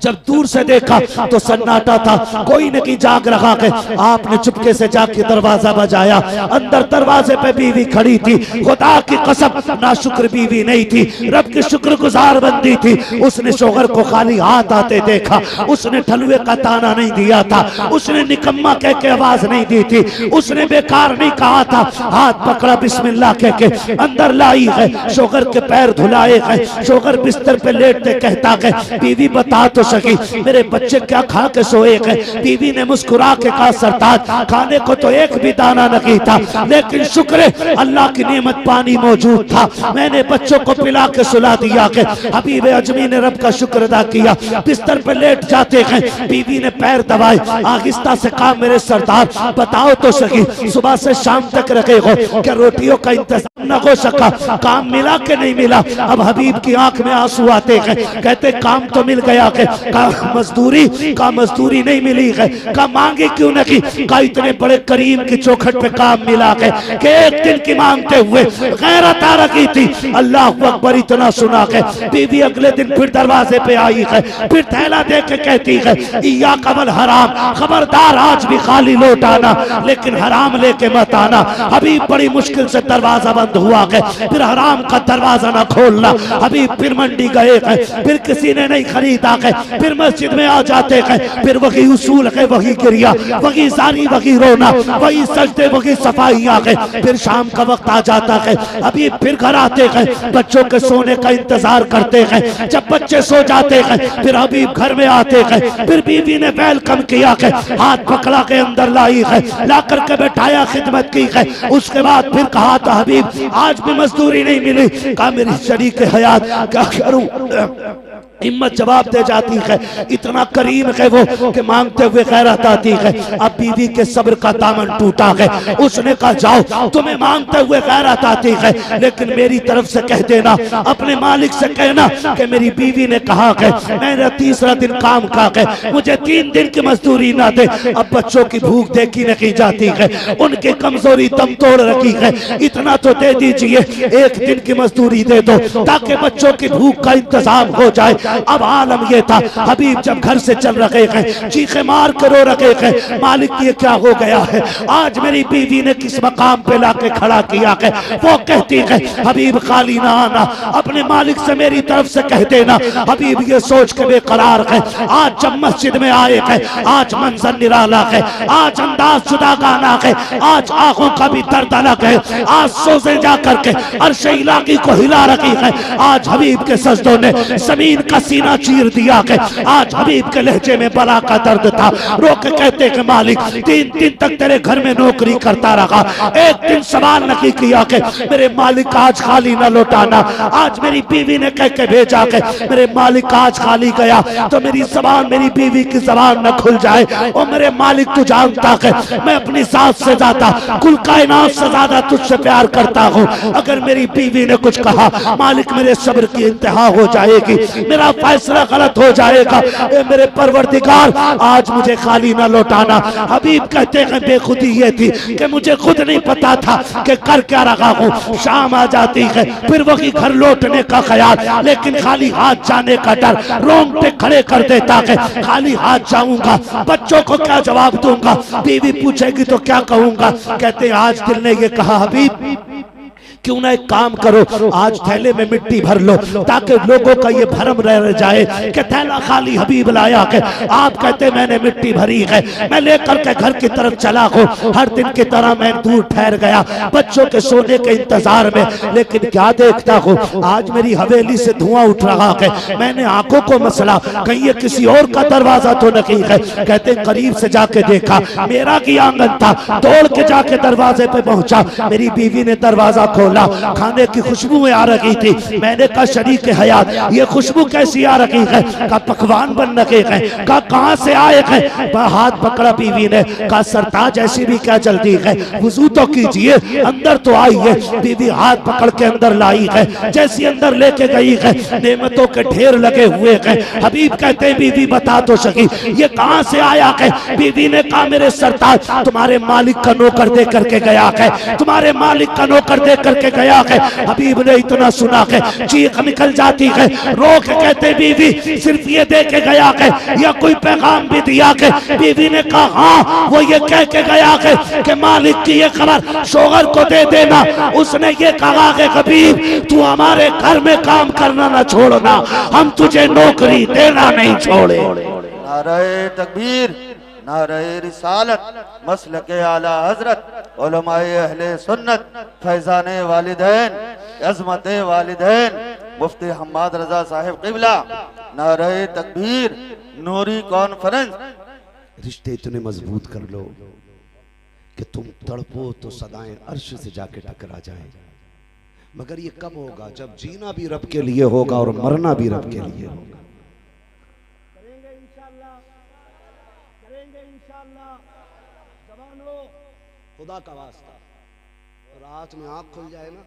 जब दूर से देखा तो सन्नाटा था, कोई नहीं जाग रहा है। आपने चुपके से जाके दरवाजा बजाया। अंदर दरवाजे पे बीवी खड़ी थी। खुदा की कसम, नाशुक्र बीवी नहीं थी, रब की शुक्रगुजार बंदी थी। उसने शोहर को खाली हाथ आते देखा। उसने ठलुए का ताना नहीं दिया था, उसने निकम्मा कह के आवाज नहीं दी थी, उसने बेकार नहीं कहा था। हाथ पकड़ा, बिस्मिल्लाह कह के अंदर लाई है। शोहर के पैर धुलाए हैं। शोहर बिस्तर पे लेटते कहता है बीवी बता तो सकी मेरे बच्चे क्या खा के सोए हैं? बीवी ने मुस्कुरा के कहा सरताज खाने को तो एक भी दाना नहीं था, लेकिन शुक्र है अल्लाह की नेमत पानी मौजूद था, मैंने बच्चों को पिला के सुला दिया। के हबीब अजमी ने रब का शुक्र अदा किया। बिस्तर पे लेट जाते हैं। बीवी ने पैर दबाए, आहिस्ता से कहा मेरे सरदार बताओ तो सही सुबह से शाम तक रखे हो, क्या रोटियों का इंतजाम न हो सका? काम मिला के नहीं मिला? अब हबीब की आंख में आंसू आते हैं। कहते काम तो मिल गया है, का मजदूरी नहीं मिली है। का मांगे क्यों नहीं? का इतने बड़े करीम की चौखट पे काम मिला है कि एक दिन की मांगते हुए गैरत आ रखी थी। अल्लाह अकबर इतना सुना है। बीवी अगले दिन फिर दरवाजे पे आई है, फिर थैला दे के कहती है या कबल हराम, खबरदार आज भी खाली लौट आना, लेकिन हराम लेके मत आना। हबीब बड़ी मुश्किल से दरवाजा बंद हुआ है, फिर हराम का दरवाजा ना खोलना। हबीब फिर मंडी गए हैं, फिर किसी ने नहीं खरीदा है, फिर मस्जिद में आ जाते हैं। फिर वही उसूल है, वही क्रिया, वही जारी, वही रोना, वही सजदे, वही सफाइयाँ है। फिर शाम का वक्त आ जाता है। अभी फिर घर आते हैं, बच्चों के सोने का इंतजार करते हैं। जब बच्चे सो जाते हैं फिर हबीब घर में आते हैं। फिर बीवी ने वेलकम किया है, हाथ पकड़ा के अंदर लाई है, ला करके बैठाया, खिदमत की है। उसके बाद फिर कहा था हबीब आज भी मजदूरी नहीं मिली। कहा मेरी शरीक हयात क्या करूं? हिम्मत जवाब दे जाती है। इतना करीम है वो कि मांगते हुए गैरत आती है। अब बीवी के सब्र का दामन टूटा है। उसने कहा जाओ, तुम्हें मांगते हुए गैरत आती है, लेकिन मेरी तरफ से कह देना, अपने मालिक से कहना कि मेरी बीवी ने कहा है मेरा तीसरा दिन काम का है, मुझे 3 दिन की मजदूरी ना दे। अब बच्चों की भूख देखी नहीं जाती है, उनकी कमजोरी दम तोड़ रखी है। इतना तो दे दीजिए, 1 दिन की मजदूरी दे दो ताकि बच्चों की भूख का इंतजाम हो जाए। जाए। अब आलम ये था, हबीब जब घर से चल रहे हैं, चीखे मार कर रो रहे हैं, मालिक ये क्या हो गया है, आज मेरी बीवी ने किस मकाम पे लाके खड़ा किया है। वो कहती है हबीब खाली ना आना, अपने मालिक से मेरी तरफ से कह देना। हबीब ये सोच के बेकरार है, आज जब मस्जिद में आए हैं, आज मंजर निराला है, आज अंदाज जुदा गाना है, आज आंखों का भी दर्द अलग है, आज सोचे जा करके अर्श इलाकी को हिला रही है, आज हबीब के सजदों ने जमीन का सीना चीर दिया है, आज हबीब के लहजे में बला का दर्द था। रो के कहते कि मालिक 3 दिन तक तेरे घर में नौकरी करता रहा, एक दिन सवाल नहीं किया कि मेरे मालिक आज खाली न लौटाना। आज मेरी बीवी ने कह के भेजा कि मेरे मालिक आज खाली गया तो मेरी जबान, मेरी बीवी की जबान न खुल जाए। और मेरे मालिक तू जानता है मैं अपनी सास से ज्यादा, कुल कायनात से ज्यादा तुझसे प्यार करता हूँ। अगर मेरी बीवी ने कुछ कहा मालिक मेरे सब्र की इंतहा हो जाएगी, मेरा फैसला गलत हो जाएगा। मेरे परवरदिगार आज मुझे खाली ना लौटाना। हबीब कहते हैं बेखुदी ये थी कि मुझे खुद नहीं पता था कि कर क्या रहा हूँ। शाम आ जाती है फिर वही घर लौटने का ख्याल, लेकिन खाली हाथ जाने का डर रोंगटे खड़े कर देता है। खाली हाथ जाऊंगा, बच्चों को क्या जवाब दूंगा, बीवी पूछेगी तो क्या कहूंगा। कहते हैं आज दिल ने ये कहा हबीब क्यों ना एक काम करो, आज थैले में मिट्टी भर लो ताकि लोगों का ये भरम रह जाए कि थैला खाली हबीब लाया है। आप कहते मैंने मिट्टी भरी है, मैं लेकर के घर की तरफ चला हूँ। हर दिन की तरह मैं दूर ठहर गया बच्चों के सोने के इंतजार में, लेकिन क्या देखता हूँ आज मेरी हवेली से धुआं उठ रहा है। मैंने आंखों को मसला कहीं ये किसी और का दरवाजा तो नहीं है। कहते करीब से जाके देखा मेरा की आंगन था, दौड़ के जाके दरवाजे पे पहुंचा, मेरी बीवी ने दरवाजा खोला, खाने की खुशबू में आ रही थी। मैंने कहा शरीक हयात ये खुशबू कैसी आ रही है, कहा पकवान बन रहे हैं, कहा कहां से आए हैं। हाथ पकड़ा बीवी ने, कहा सरताज ऐसी भी क्या जल्दी है, वुजू तो कीजिए, अंदर तो आई है। बीवी हाथ पकड़ के अंदर लाई है, जैसी अंदर लेके गई है नेमतों के ढेर लगे हुए हैं। हबीब कहते हैं बीवी बता तो सकी ये कहां से आया है। बीवी ने कहा मेरे सरताज तुम्हारे मालिक का नौकर दे करके गया है, तुम्हारे मालिक का नौकर दे करके गया है। हबीब ने इतना सुना है चीख निकल जाती है, रो के कहते बीवी सिर्फ ये दे के गया है या कोई पैगाम भी दिया है। बीवी ने कहा हाँ वो ये कह के गया है कि मालिक की ये खबर शोहर को दे देना। उसने ये कहा कि हबीब तू हमारे घर में काम करना ना छोड़ना, हम तुझे नौकरी देना नहीं छोड़े। नारे तकबीर, नारे रिसालत, मसलके आला हजरत, उलमाए अहले सुन्नत, फैजाने वालिदैन, अज़मते वालिदैन, मुफ्ती हम्माद रजा साहिब क़िबला। नारे तकबीर, नूरी कॉन्फ्रेंस। रिश्ते इतने मजबूत कर लो कि तुम तड़पो तो सदाएं अर्श से जाके टकरा जाए। मगर ये कब होगा जब जीना भी रब के लिए होगा और मरना भी रब के लिए होगा। खुदा का वास्ता रात में आंख खुल जाए ना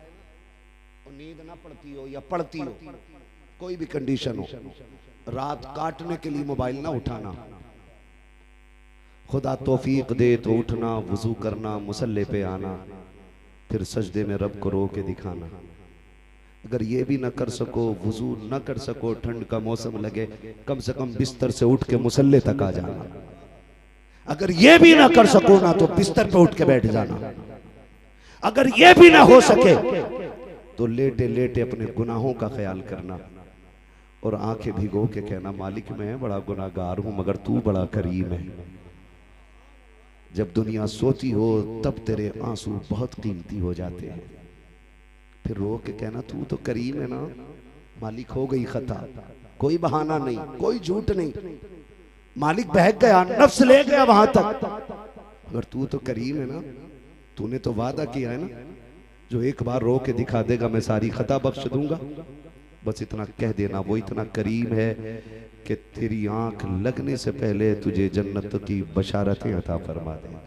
और नींद ना पड़ती हो या पड़ती हो, कोई भी कंडीशन हो, रात काटने के लिए मोबाइल ना उठाना। खुदा तौफीक दे तो उठना, वुजू करना, मुसल्ले पे आना, फिर सजदे में रब को रो के दिखाना। अगर ये भी ना कर सको, वुजू ना कर सको, ठंड का मौसम लगे, कम से कम बिस्तर से उठ के मुसल्ले तक आ जाना। अगर ये भी ना कर सको ना तो बिस्तर पे उठ के बैठ जाना। अगर ये भी ना हो सके तो लेटे लेटे अपने गुनाहों का ख्याल करना और आंखें भिगो के कहना मालिक मैं बड़ा गुनाहगार हूं मगर तू बड़ा करीम है। जब दुनिया सोती हो तब तेरे आंसू बहुत कीमती हो जाते हैं, फिर रो के कहना तू तो करीम है ना मालिक, हो गई खता, कोई बहाना नहीं, कोई झूठ नहीं, मालिक बहक गया, नफ्स ले गया वहां तक, अगर तू तो करीम है ना, तूने तो वादा किया है ना जो एक बार रो के दिखा देगा मैं सारी खता बख्श दूंगा। बस इतना कह देना वो इतना करीम है कि तेरी आंख लगने से पहले तुझे जन्नत की बशारतें अता फरमा देगा।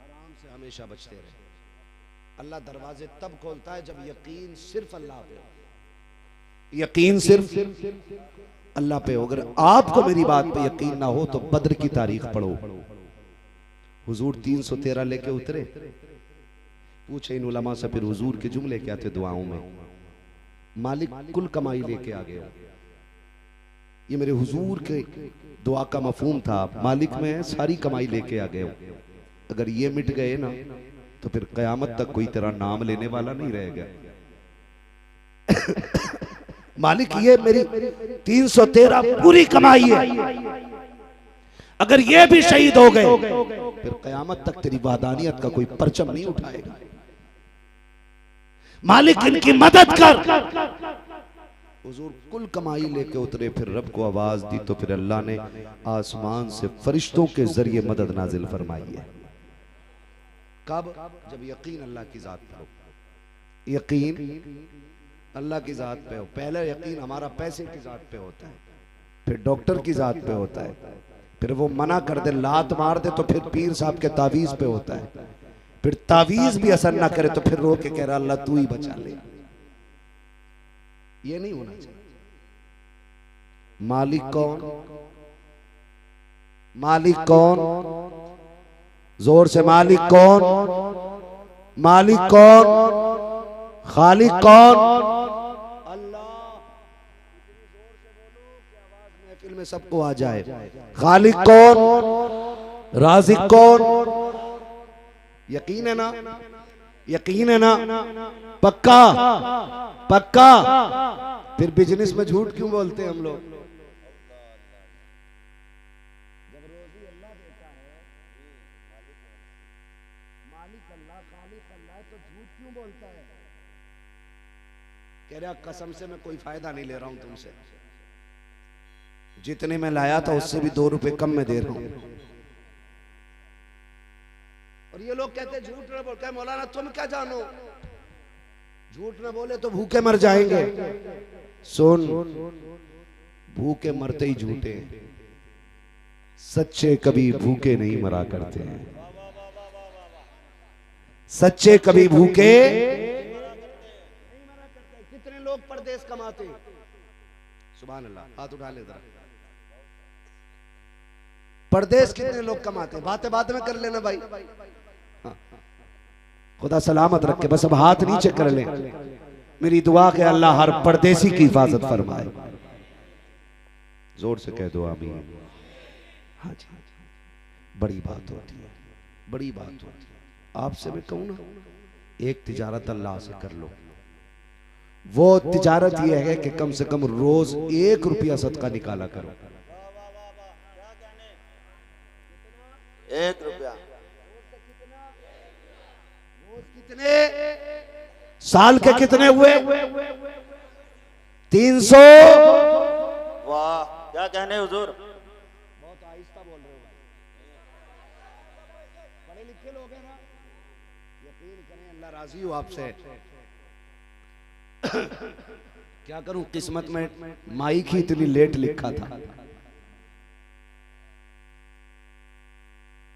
आराम से हमेशा बचते रहे। अल्लाह दरवाजे तब खोलता है जब यकीन सिर्फ अल्लाह पे हो, यकीन सिर्फ अल्लाह पे हो। अगर आपको मेरी बात पे यकीन ना हो तो बद्र की तारीख पढ़ो। हुजूर 313 लेके उतरे, पूछे इन उलमा से फिर हुजूर के जुमले क्या थे दुआओं में। मालिक कुल कमाई लेके आ गया, ये मेरे हुजूर के दुआ का मफहूम था। मालिक में सारी कमाई लेके आ गए, अगर ये मिट गए ना तो फिर कयामत तक कोई तेरा नाम लेने वाला नहीं रहेगा। मालिक ये मेरी 313 पूरी कमाई है, अगर ये भी शहीद हो गए फिर कयामत तक तेरी वादानियत का कोई परचम नहीं उठाएगा। मालिक इनकी मदद कर। हुजूर कुल कमाई लेके उतरे, फिर रब को आवाज दी तो फिर अल्लाह ने आसमान से फरिश्तों के जरिए मदद नाजिल फरमाई है। कब? जब यकीन अल्लाह की जात पे हो, यकीन अल्लाह की जात पे हो। पहले यकीन हमारा पैसे की जात पे होता है, फिर डॉक्टर की जात पे होता है, फिर वो मना कर दे, लात मार दे तो फिर पीर साहब के तावीज पे होता है, फिर तावीज भी असर ना करे तो फिर रो के कह रहा अल्लाह तू ही बचा ले। ये नहीं होना चाहिए। मालिक कौन? मालिक कौन? जोर से मालिक कौन? मालिक कौन? खालिक कौन? अल्लाह। महफिल में सबको आ जाए। खालिक कौन? राज़िक कौन? यकीन है ना? यकीन है ना? पक्का? पक्का? फिर बिजनेस में झूठ क्यों बोलते हैं हम लोग? जब रोजी अल्लाह देता है, मालिक अल्लाह, खालिक अल्लाह, तो झूठ क्यों बोलता है? कह रहा कसम से मैं कोई फायदा नहीं ले रहा हूं तुमसे, जितने में लाया था उससे भी 2 रुपए कम में दे रहा हूं। और ये लोग कहते झूठ न बोल। मौलाना तुम क्या जानो, झूठ न बोले तो भूखे मर जाएंगे। सुन, भूखे मरते ही झूठे, सच्चे कभी भूखे नहीं मरा करते हैं। सच्चे कभी भूखे नहीं मरा करते। कितने लोग परदेश कमाते? सुभान अल्लाह, हाथ उठा ले जरा। परदेश कितने लोग कमाते? बातें बाद में कर लेना भाई, खुदा सलामत रखे। बस अब हाथ नीचे कर लें। मेरी दुआ के अल्लाह हर परदेसी की हिफाजत फरमाए। जोर से कह दो आमीन। हाँ जी, बड़ी बात होती है, बड़ी बात होती है। आपसे मैं कहूँ ना, एक तिजारत अल्लाह से कर लो। वो तिजारत ये है कि कम से कम रोज 1 रुपया सदका निकाला करो। 1 रुपया कितने साल के कितने हुए? 300। वाह, क्या कहने हुजूर। बहुत आहिस्ता बोल रहे हो भाई, पढ़े लिखे लोग हैं ना। यकीन करें अल्लाह राजी हो आपसे। क्या करूं, किस्मत में माइक ही इतनी लेट लिखा था,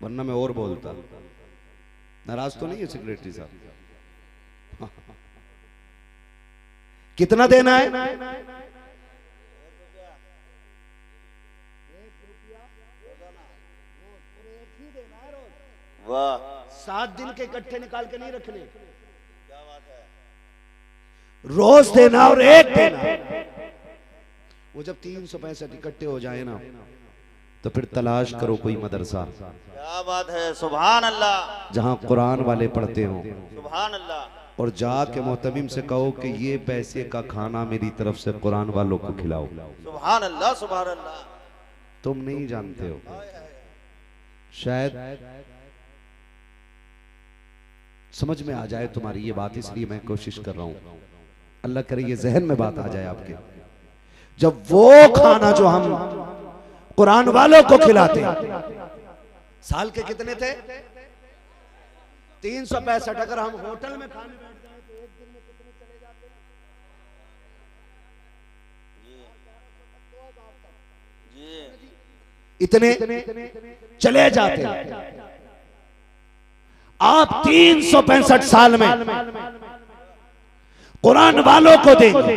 वरना मैं और बोलता। नाराज तो नहीं है सेक्रेटरी साहब? कितना देना है? 7 दिन के इकट्ठे निकाल के नहीं रखने, रोज देना और 1 देना। वो जब 365 इकट्ठे हो जाए ना तो फिर तलाश करो कोई मदरसा, क्या बात है, सुभान अल्लाह, जहां कुरान वाले पढ़ते हो, सुभान अल्लाह, और जाके मोहतमिम से कहो कि ये पैसे का खाना मेरी तरफ से कुरान वालों को खिलाओ। सुभान अल्लाह, सुभान अल्लाह। तुम नहीं जानते हो, शायद समझ में आ जाए तुम्हारी ये बात, इसलिए मैं कोशिश कर रहा हूं। अल्लाह करे ये जहन में बात आ जाए आपके। जब वो खाना जो हम कुरान वालों को खिलाते, साल के कितने थे? 365। अगर हम होटल में खाने बैठ जाए तो एक दिन में कितने चले जाते हैं? इतने चले जाते हैं। आप 365 साल में कुरान वालों को देंगे।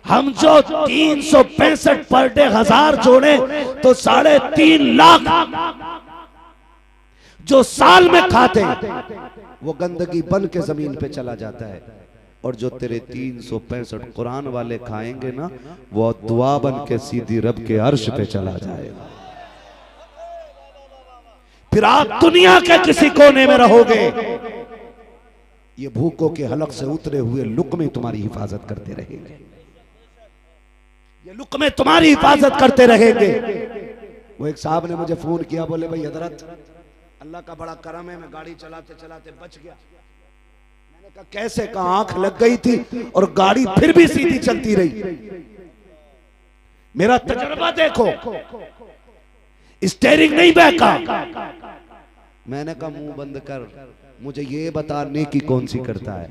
हम जो 365 पर डे 1000 जोड़े तो 3.5 लाख जो साल में खाते वो गंदगी बन के जमीन पे चला जाता है, और जो तेरे 365 कुरान वाले खाएंगे ना, वो दुआ बन के सीधी रब के अर्श पे चला जाएगा। फिर आप दुनिया के किसी कोने में रहोगे, ये भूखों के हलक से उतरे हुए लुक्मे तुम्हारी हिफाजत करते रहेंगे, ये लुक्मे तुम्हारी हिफाजत करते रहेंगे। वो एक साहब ने मुझे फोन किया, बोले भाई हजरत अल्लाह का बड़ा करम है, मैं गाड़ी चलाते चलाते बच गया। मैंने कहा कैसे? कहा आंख लग गई थी और गाड़ी फिर भी सीधी चलती रही। मेरा तजर्बा देखो, स्टीयरिंग नहीं बहका। मैंने कहा मुंह बंद कर, मुझे ये बता नेकी कौन सी करता है,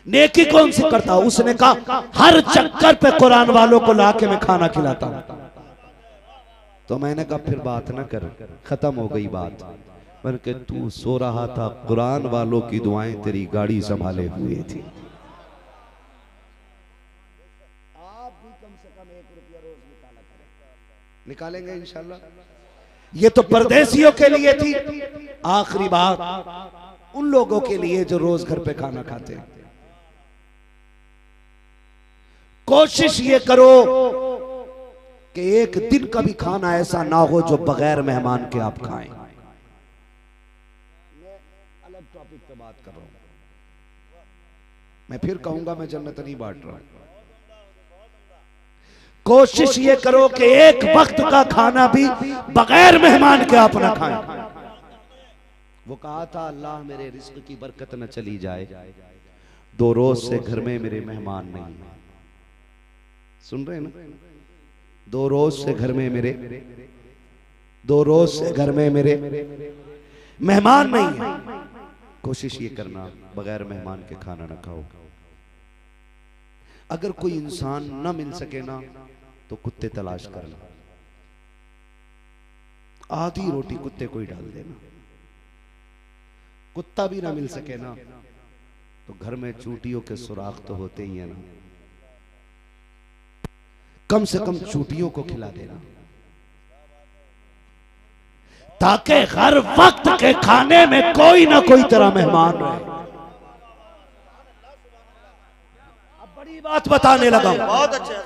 नेकी कौन सी करता? उसने कहा हर चक्कर पे कुरान वालों को लाके मैं खाना खिलाता हूं। तो मैंने कहा फिर बात ना कर, खत्म हो गई बात। बल्कि तू सो रहा था, कुरान वालों की दुआएं तेरी गाड़ी संभाले हुए थी। आप भी कम से कम 1 रुपया रोज निकाला करें, निकालेंगे इंशाल्लाह। ये तो परदेसियों के लिए थी। आखिरी बात उन लोगों के लिए जो रोज घर पे खाना खाते हैं, कोशिश ये करो कि एक दिन का भी खाना ऐसा ना हो जो बगैर मेहमान के आप खाएं। मैं अलग टॉपिक पे बात कर रहा हूं, मैं फिर कहूंगा मैं जन्नत नहीं बांट रहा हूं। कोशिश ये करो कि एक वक्त का खाना भी बगैर मेहमान के आप ना खाएं। वो कहा था अल्लाह मेरे रिस्क की बरकत न चली जाए, 2 रोज से घर में मेरे मेहमान नहीं है। सुन रहे हैं ना? 2 रोज से घर में मेरे 2 रोज से घर में मेरे मेहमान नहीं है। कोशिश ये करना बगैर मेहमान के खाना ना खाओ। अगर कोई इंसान ना मिल सके ना, तो कुत्ते तलाश करना, आधी रोटी कुत्ते को ही डाल देना। कुत्ता भी ना मिल सके ना, तो घर में चूटियों के सुराख तो होते ही है ना, कम से कम चूटियों को खिला देना, ताकि हर वक्त के खाने में कोई ना कोई तरह मेहमान रहे। अब बड़ी बात बताने लगा। बहुत अच्छे।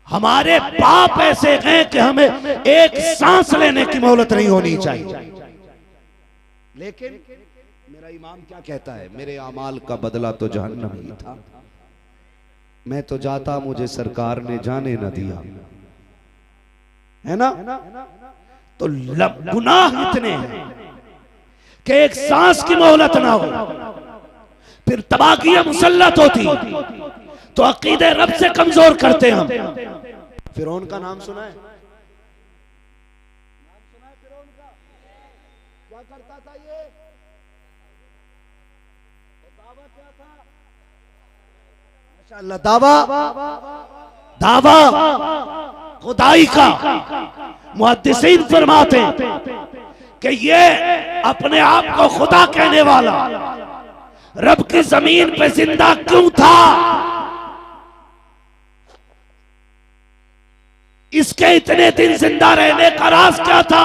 हमारे पाप ऐसे हैं कि हमें एक सांस लेने की मोहलत नहीं होनी चाहिए। लेकिन मेरा इमाम क्या कहता है, मेरे अमाल का बदला तो जहन्नम ही था, मैं तो जाता मुझे सरकार ने जाने न दिया, है ना? तो गुनाह इतने हैं कि एक सांस की मोहलत ना हो, फिर तबागियां मुसल्लत होती, तो अकीदे रब से कमजोर करते हम। फिरौन का नाम सुना है? फिरौन का क्या करता था? ये दावा क्या था? माशाअल्लाह, दावा खुदाई का। मुहद्दिसीन फरमाते कि ये अपने आप को खुदा कहने वाला रब की जमीन पे जिंदा क्यों था? इसके इतने दिन जिंदा रहने का राज क्या था?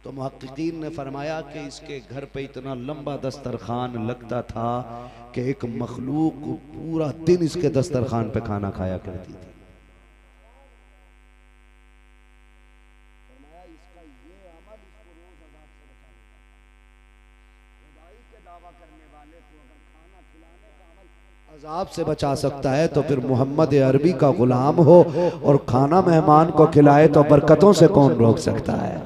तो मुहक्किकीन ने फरमाया कि इसके घर पे इतना लंबा दस्तरखान लगता था कि एक मखलूक पूरा दिन इसके दस्तरखान पे खाना खाया करती थी। अज़ाब से बचा सकता है तो फिर मोहम्मद अरबी का गुलाम हो और खाना मेहमान को खिलाए तो बरकतों से कौन रोक सकता है?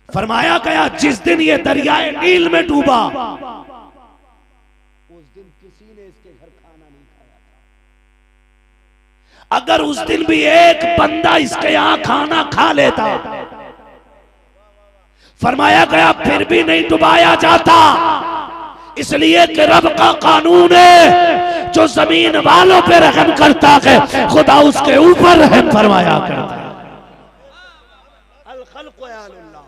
फरमाया गया जिस दिन ये दरियाए नील में डूबा, उस दिन किसी ने इसके घर खाना नहीं खाया था। अगर उस दिन भी एक बंदा इसके यहां खाना खा लेता, फरमाया गया फिर भी नहीं डुबाया जाता, इसलिए कि रब का कानून है जो जमीन वालों पे रहम करता है खुदा उसके ऊपर रहम फरमाया करता है। अल खल्क़ अल्लाह,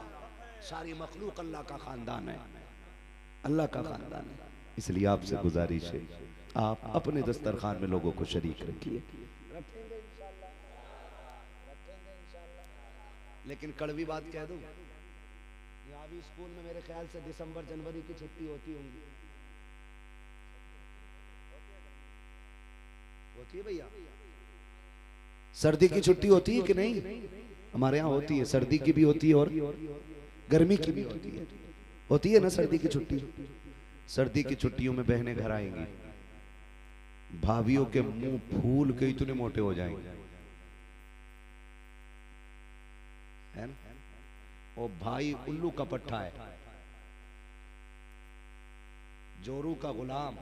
सारी मखलूक अल्लाह का खानदान है, अल्लाह का खानदान है। इसलिए आपसे गुजारिश है आप अपने दस्तरखान में लोगों को शरीक रखिए। लेकिन कड़वी बात कह दूं, यहाँ भी स्कूल में मेरे ख्याल से दिसंबर जनवरी की छुट्टी होती होगी, होती है भैया? सर्दी की छुट्टी होती है कि नहीं? हमारे यहाँ होती है, सर्दी की भी होती है और गर्मी की भी होती है ना सर्दी की छुट्टी। सर्दी की छुट्टियों में बहनें घर आएंगी, भाभियों के मुंह फूल के इतने मोटे हो जाएंगे, है ना? और भाई उल्लू का पट्टा है, जोरू का गुलाम।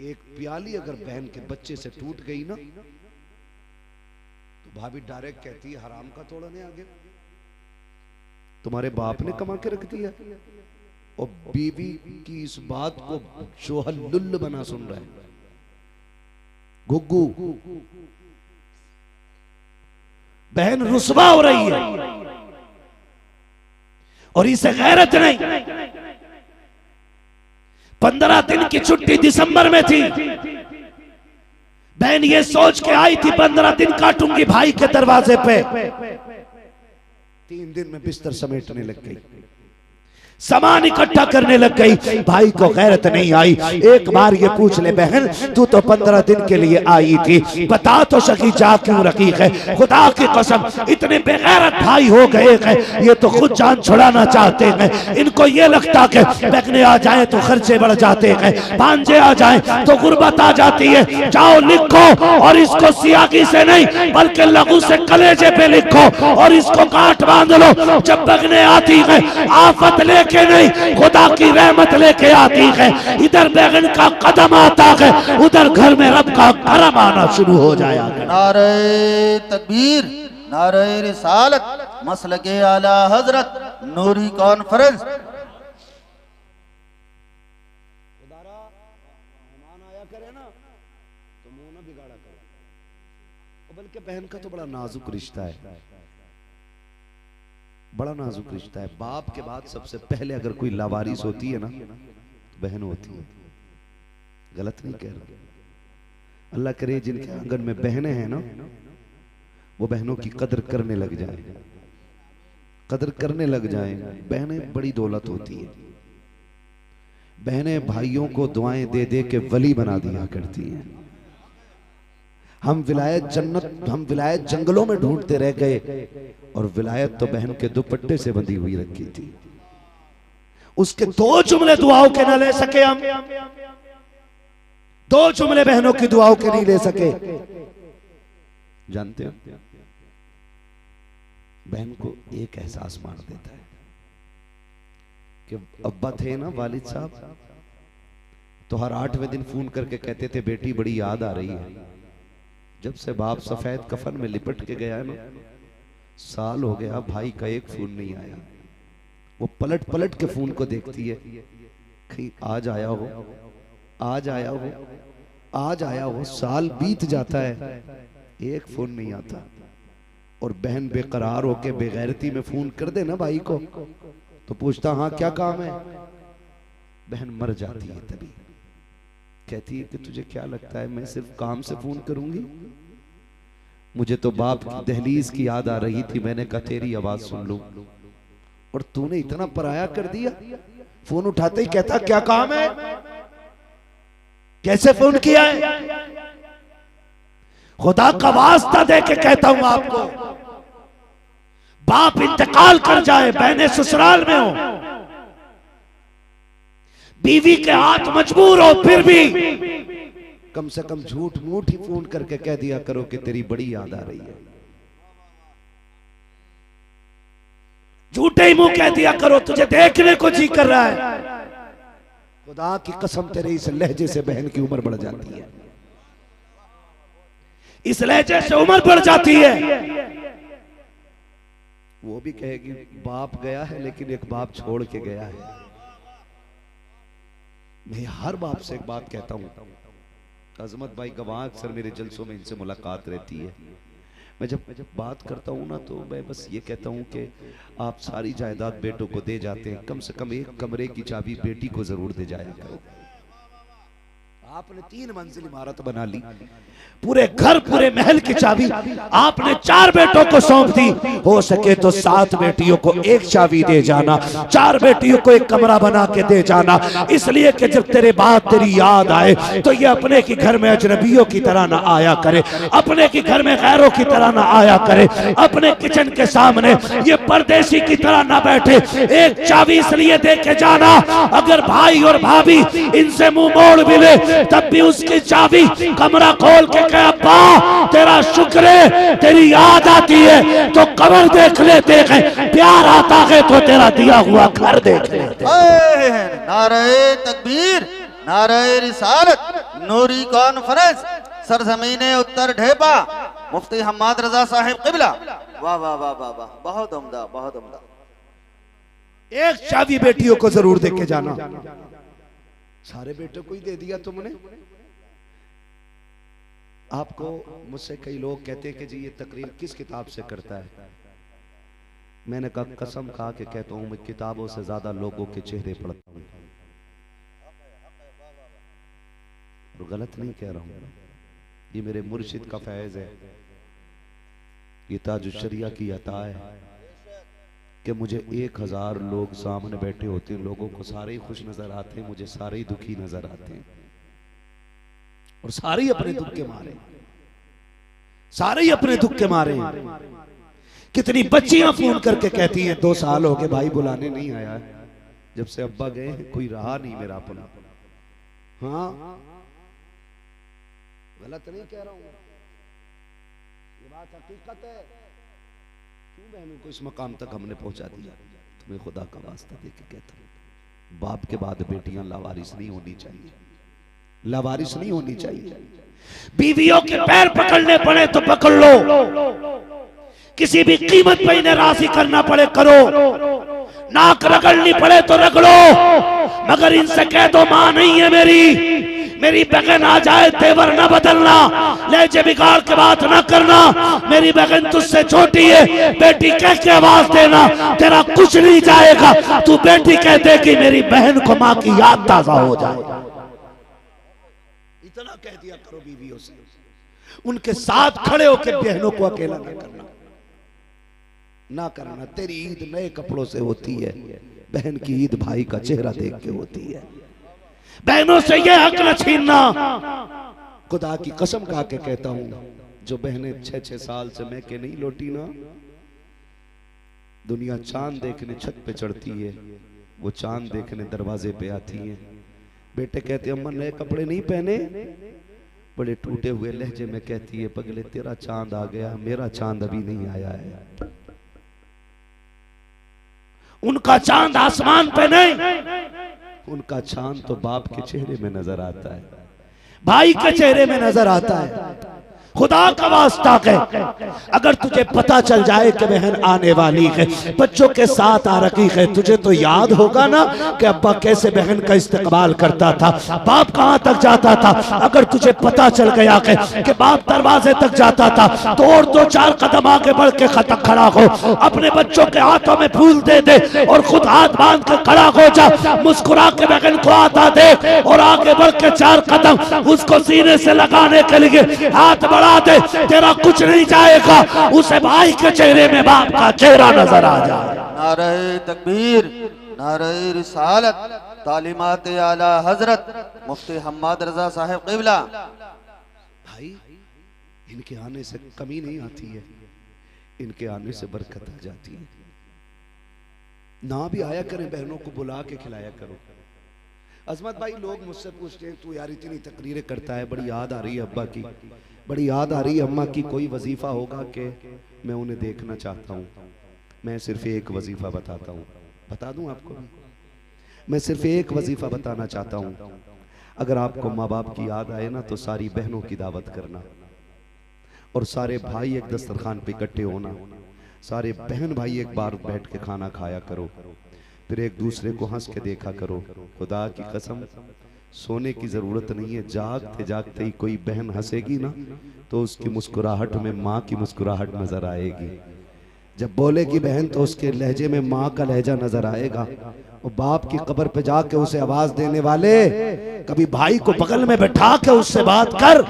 एक प्याली अगर बहन के बच्चे से टूट गई ना तो भाभी डायरेक्ट कहती है हराम का तोड़ने आ गया, तुम्हारे बाप ने कमा के रख दिया। और बीवी की इस बात को शोहर लुल्ल बना सुन रहा है, गुग्गू। बहन रुसवा हो रही है और इसे गैरत नहीं। 15 दिन की छुट्टी दिसंबर में थी, बहन ये सोच के आई थी 15 दिन काटूंगी भाई के दरवाजे पे। 3 दिन में बिस्तर समेटने लग गई, सामान इकट्ठा करने लग गई। भाई को गैरत नहीं आई। एक बार ये पूछ ले बहन, तू तो 15 दिन के लिए आई थी, बता तो सकी जा क्यों रखी है? खुदा की कसम इतने बेगैरत भाई हो गए हैं, ये तो खुद जान छुड़ाना चाहते हैं। इनको ये लगता कि बहने आ जाए तो खर्चे बढ़ जाते हैं, भांजे आ जाए तो गुर्बत आ जाती है। जाओ लिखो और इसको सियागी से नहीं बल्कि लघु से कलेजे पे लिखो और इसको गांठ बांध लो। जब बहने आती है आफत लेके नहीं, खुदा की रहमत लेके आती है। इधर बैगन का कदम आता है, उधर घर में रब का करम आना शुरू हो जाएगा। नारे तकबीर, नारे रिसालत, मसलके आला हजरत, नूरी कॉन्फ्रेंस। मेहमान आया करे ना तो मुंह ना बिगाड़ा करो। बल्कि बहन का तो बड़ा नाजुक रिश्ता है, बड़ा नाजुक रिश्ता है। बाप के बाद सबसे पहले अगर कोई लावारिस होती है ना तो बहन होती है। गलत नहीं कह रहा। अल्लाह करे जिनके आंगन में बहनें हैं ना वो बहनों की कदर करने लग जाए, कदर करने लग जाए। बहनें बड़ी दौलत होती है। बहनें भाइयों को दुआएं दे दे के वली बना दिया करती हैं। हम विलायत जन्नत, हम विलायत जंगलों में ढूंढते रह गए और विलायत तो बहन के दुपट्टे से बंधी हुई रखी थी। उसके 2 जुमले दुआओं के ना ले सके हम, 2 जुमले बहनों की दुआओं के नहीं ले सके। जानते हो बहन को एक एहसास मार देता है कि अब्बा थे ना वालिद साहब तो हर 8वें दिन फोन करके कहते थे बेटी बड़ी याद आ रही है। जब से बाप सफेद कफन में लिपट के गया है ना, साल हो गया भाई का एक फोन नहीं आया। वो पलट पलट के फोन को देखती है, कहीं आज आया हो, आज आया हो, आज आया हो। साल बीत जाता है, एक फोन नहीं आता। और बहन बेकरार होके बेगैरती में फोन कर दे ना भाई को तो पूछता हाँ क्या काम है? बहन मर जाती है। तभी कहती है कि तुझे क्या लगता है मैं सिर्फ काम से फोन करूंगी? मुझे तो बाप की दहलीज की याद आ रही थी, मैंने कहा तेरी आवाज सुन लूं। और तूने इतना पराया कर दिया। फोन उठाते ही कहता क्या काम है, कैसे फोन किया है? खुदा का वास्ता दे के कहता हूं आपको, बाप इंतकाल कर जाए, बहनें ससुराल में हो, बीवी के हाथ मजबूर हो, फिर भी कम से कम झूठ मूठ ही फोन करके कह दिया करो कि तेरी बड़ी याद आ रही है। झूठे ही मुंह कह दिया करो तुझे देखने को जी कर रहा है। खुदा की कसम तेरे इस लहजे से बहन की उम्र बढ़ जाती है, इस लहजे से उम्र बढ़ जाती है। वो भी कहेगी बाप गया है लेकिन एक बाप छोड़ के गया है। मैं हर बाप से एक बात कहता हूं, अजमत भाई गवाह अक्सर मेरे जलसों में इनसे मुलाकात रहती है। मैं जब बात करता हूं ना तो मैं बस ये कहता हूं कि आप सारी जायदाद बेटों को दे जाते हैं, कम से कम एक कमरे की चाबी बेटी को जरूर दे जाया करो। आपने 3 मंजिल इमारत बना ली, पूरे घर पूरे महल की चाबी आपने 4 बेटों को सौंप दी। हो सके तो 7 बेटियों को एक चाबी दे जाना, 4 बेटियों को एक कमरा बना के दे जाना, इसलिए कि जब तेरे बाद तेरी याद आए तो ये अपने के घर में अजनबियों की तरह ना आया करे, अपने के घर में गैरों की तरह ना आया करे, अपने किचन के सामने ये परदेसी की तरह ना बैठे। एक चाबी इसलिए दे के जाना, अगर भाई और भाभी इनसे मुंह मोड़ मिले तब भी उसकी चाबी कमरा खोल के कहे अब्बा तेरा शुक्र है, तेरी याद आती है तो कमर देख लेते हैं, प्यार आता है तो तेरा दिया हुआ घर देख लेते हैं। नारे तकबीर, नारे रिसालत, नूरी कॉन्फ्रेंस, सरजमीने उत्तर ढेपा, मुफ्ती हम्माद रजा साहिब क़िबला। वाह वाह वाह वाह वाह, बहुत उम्दा, बहुत उम्दा। एक चाबी बेटियों को जरूर दे के जाना। सारे बेटों को ही दे दिया तुमने। आपको मुझसे कई लोग कहते हैं कि जी ये तकरीर किस किताब से करता है। मैंने कहा कसम खा के कहता हूं मैं किताबों से ज्यादा लोगों के चेहरे पढ़ता हूं, और गलत नहीं कह रहा हूं, ये मेरे मुर्शिद का फैज है, ये ताजुश्शरिया की अता है कि मुझे 1000 लोग सामने बैठे होते हैं, लोगों को सारे ही खुश नजर आते हैं, मुझे सारे ही दुखी नजर आते हैं, और सारे ही अपने दुख के मारे, सारे ही अपने दुख के मारे। कितनी बच्चियां फोन करके कहती हैं 2 साल हो गए भाई बुलाने नहीं आया, जब से अब्बा गए कोई रहा नहीं मेरा अपना। हाँ गलत नहीं कह रहा हूं, ये बात हकीकत है। क्यों बहनों को इस मकाम तक हमने पहुंचा दिया? तुम्हें खुदा का वास्ता दे के कहता हूं, बाप के बाद बेटियां लावारिस नहीं होनी चाहिए, लावारिस नहीं होनी चाहिए। बीवियों के पैर पकड़ने पड़े तो पकड़ लो, किसी भी कीमत पे इन्हें राजी करना पड़े करो, नाक रगड़नी पड़े तो रगड़ो, मगर इनसे कह दो मां नहीं है मेरी बहन आ जाए तेवर न बदलना, लहजे बिगाड़ के बात न करना, मेरी बहन तुझसे छोटी है, बेटी कह के आवाज देना, तेरा कुछ नहीं जाएगा, तू बेटी कह दे कि मेरी बहन को मां की याद ताजा हो जाए। इतना कह दिया करो बीवियों से, उनके साथ खड़े होकर बहनों को अकेला न करना, ना करना। तेरी ईद नए कपड़ों से होती है, बहन की ईद भाई का चेहरा देख के होती है। बहनों से ये हक न छीनना। खुदा की कसम खा के कहता हूं, जो बहनें 6-6 साल से मैं के नहीं लौटी ना, दुनिया चांद देखने छत पे चढ़ती है, वो चांद देखने दरवाजे पे आती है। बेटे कहते अम्मा नए कपड़े नहीं पहने, बड़े टूटे हुए लहजे में कहती है पगले तेरा चांद आ गया, मेरा चांद अभी नहीं आया है। उनका चांद आसमान पे नहीं, उनका चांद तो बाप के चेहरे में नजर आता है, भाई के चेहरे में नजर आता है। खुदा का वास्ता है, अगर तुझे पता चल जाए कि बहन आने वाली है, बच्चों के साथ आ रखी है, तुझे तो याद होगा ना कि अब्बा कैसे बहन का इस्तकबाल करता था, बाप कहां तक जाता था। अगर तुझे पता चल गया कि बाप दरवाजे तक जाता था, तो और 2-4 कदम आगे बढ़ के खड़ा हो, अपने बच्चों के हाथों में फूल दे दे और खुद हाथ बांध कर खड़ा हो जा, मुस्कुरा के बहन को आता दे और आगे बढ़ के 4 कदम उसको सीने से लगाने के लिए हाथ बढ़ा दे, तेरा कुछ नहीं जाएगा, उसे भाई के चेहरे में बाप का चेहरा नजर आ जाए। नारे तकबीर, नारे रिसालत, तालीमात आला हजरत मुफ्ती हम्माद रजा साहिब क़िबला। भाई इनके आने से कमी नहीं आती है, इनके आने से बरकत आ जाती है। ना भी आया करें, बहनों को बुला के खिलाया करो। अजमत भाई लोग मुझसे पूछते हैं तू यार इतनी तकरीरें करता है, बड़ी याद आ रही है अब्बा की, बड़ी याद आ रही है अम्मा की, कोई वजीफा होगा कि मैं उन्हें देखना चाहता हूँ। मैं सिर्फ एक वजीफा बताता हूँ, बता दूं आपको, मैं सिर्फ एक वजीफा बताना चाहता हूँ। अगर आपको माँ बाप की याद आए ना तो सारी बहनों की दावत करना, और सारे भाई एक दस्तरखान पे इकट्ठे होना, सारे बहन भाई एक बार बैठ के खाना खाया करो, फिर एक दूसरे को हंस के देखा करो। खुदा की कसम सोने की जरूरत नहीं है, जागते जागते ही कोई बहन हंसेगी ना तो उसकी मुस्कुराहट में माँ की मुस्कुराहट नजर आएगी। जब बोलेगी बहन तो उसके लहजे में माँ का लहजा नजर आएगा। और बाप की कब्र पे जाके उसे आवाज देने वाले, कभी भाई को बगल में बैठा के उससे बात कर,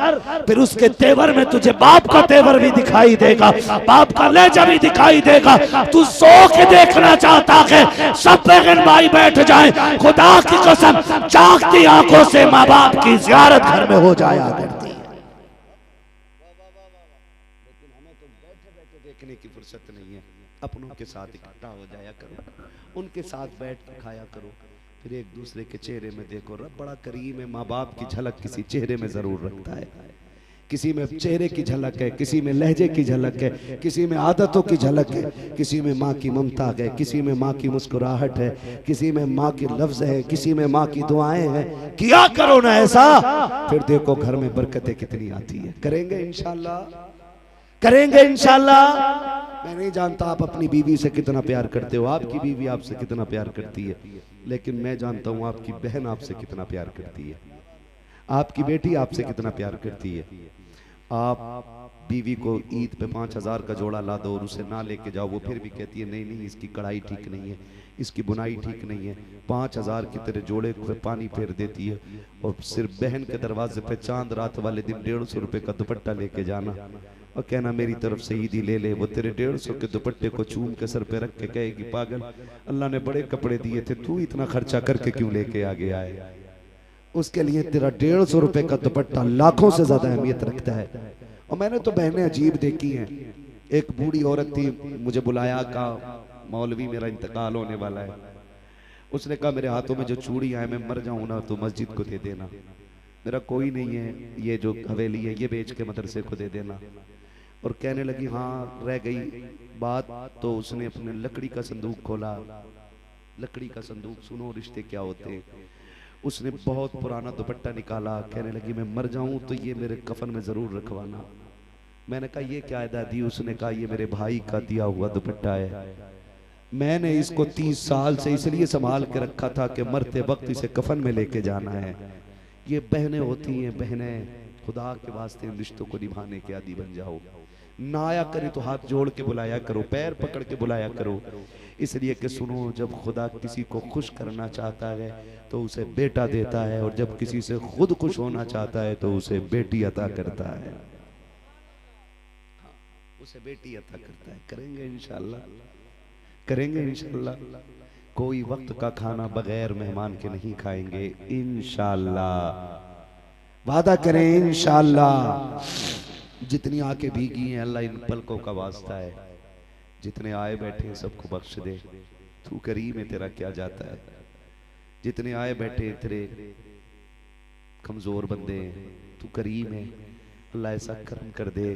फिर उसके तेवर में तुझे बाप का तेवर भी दिखाई देगा, बाप का लहजा भी दिखाई देगा। तू सो के देखना चाहता है सब बहन भाई बैठ जाए, खुदा की कसम जागती आंखों से माँ बाप की जियारत घर में हो जाया करती है। लेकिन हमें तो बैठे बैठे देखने की फुर्सत नहीं है। अपनों के साथ इकट्ठा हो जाया करो, उनके साथ बैठ के खाया करो, फिर एक दूसरे के चेहरे में देखो। रब बड़ा करीम है, माँ बाप की झलक किसी चेहरे में जरूर रखता है। किसी में चेहरे की झलक है, किसी में लहजे की झलक है, किसी में आदतों की झलक है, किसी में माँ की ममता है, किसी में माँ की मुस्कुराहट है, किसी में माँ के लफ्ज है, किसी में माँ की दुआएं हैं। किया करो ना ऐसा, फिर देखो घर में बरकतें कितनी आती है। करेंगे इंशाल्लाह, करेंगे इंशाल्लाह। मैं नहीं जानता आप अपनी बीवी से कितना प्यार करते हो, आपकी बीवी आपसे कितना प्यार करती है, लेकिन मैं जानता हूँ आपकी बहन आपसे कितना प्यार करती है, आपकी बेटी आपसे कितना प्यार करती है। आप बीवी को ईद पे 5000 का जोड़ा ला दो और उसे ना लेके जाओ, वो फिर भी कहती है नहीं नहीं इसकी कढ़ाई ठीक नहीं है, इसकी बुनाई ठीक नहीं है। 5000 की तेरे जोड़े पे पानी फेर देती है। और सिर्फ बहन के दरवाजे पे चांद रात वाले दिन 150 रुपए का दुपट्टा लेके जाना और कहना मेरी तरफ से ईदी ले ले। वो तेरे 150 के दुपट्टे को चूम के सर पे रख के कहेगी पागल, अल्लाह ने बड़े कपड़े दिए थे, तू इतना खर्चा करके क्यों लेके आगे आए। उसके लिए तेरा 150 रुपए का दुपट्टा लाखों से ज्यादा अहमियत रखता है। और मैंने तो बहनें अजीब देखी हैं। एक बूढ़ी औरत थी, मुझे बुलाया, कहा मौलवी मेरा इंतकाल होने वाला है। उसने कहा मेरे हाथों में जो चूड़ियां हैं मैं मर जाऊं ना तो मस्जिद को दे देना, मेरा कोई नहीं है, ये जो हवेली है ये बेच के मदरसे को दे देना। और कहने लगी हाँ रह गई बात, तो उसने अपने लकड़ी का संदूक खोला। लकड़ी का संदूक, सुनो रिश्ते क्या होते हैं। उसने बहुत पुराना दुपट्टा निकाला, कहने लगी मैं मर जाऊं तो ये मेरे कफन में जरूर रखवाना। मैंने कहा ये क्या है दादी। उसने कहा ये मेरे भाई का दिया हुआ दुपट्टा है, मैंने इसको 30 साल से इसलिए संभाल के रखा था कि मरते वक्त इसे कफन में लेके जाना है। ये बहनें होती हैं, बहनें खुदा के वास्ते इन रिश्तों को निभाने के आदी बन जाओ। ना आया करे तो हाथ जोड़ के बुलाया करो, पैर पकड़ के बुलाया करो, इसलिए कि सुनो जब खुदा किसी को खुश करना चाहता है तो उसे बेटा देता है, और जब किसी से खुद खुश होना चाहता है तो उसे बेटी अता करता है। उसे बेटी अता करता है। करेंगे इंशाल्लाह, करेंगे इंशाल्लाह। कोई वक्त का खाना बगैर मेहमान के नहीं खाएंगे इंशाल्लाह, वादा करें इंशाल्लाह। जितनी आंखें भीगी हैं अल्लाह इन पलकों का वास्ता है, जितने आए बैठे हैं सबको बख्श दे, तू करीम है तेरा क्या जाता है। जितने आए बैठे तेरे कमजोर बंदे हैं, तू करीम है, अल्लाह ऐसा करम कर दे।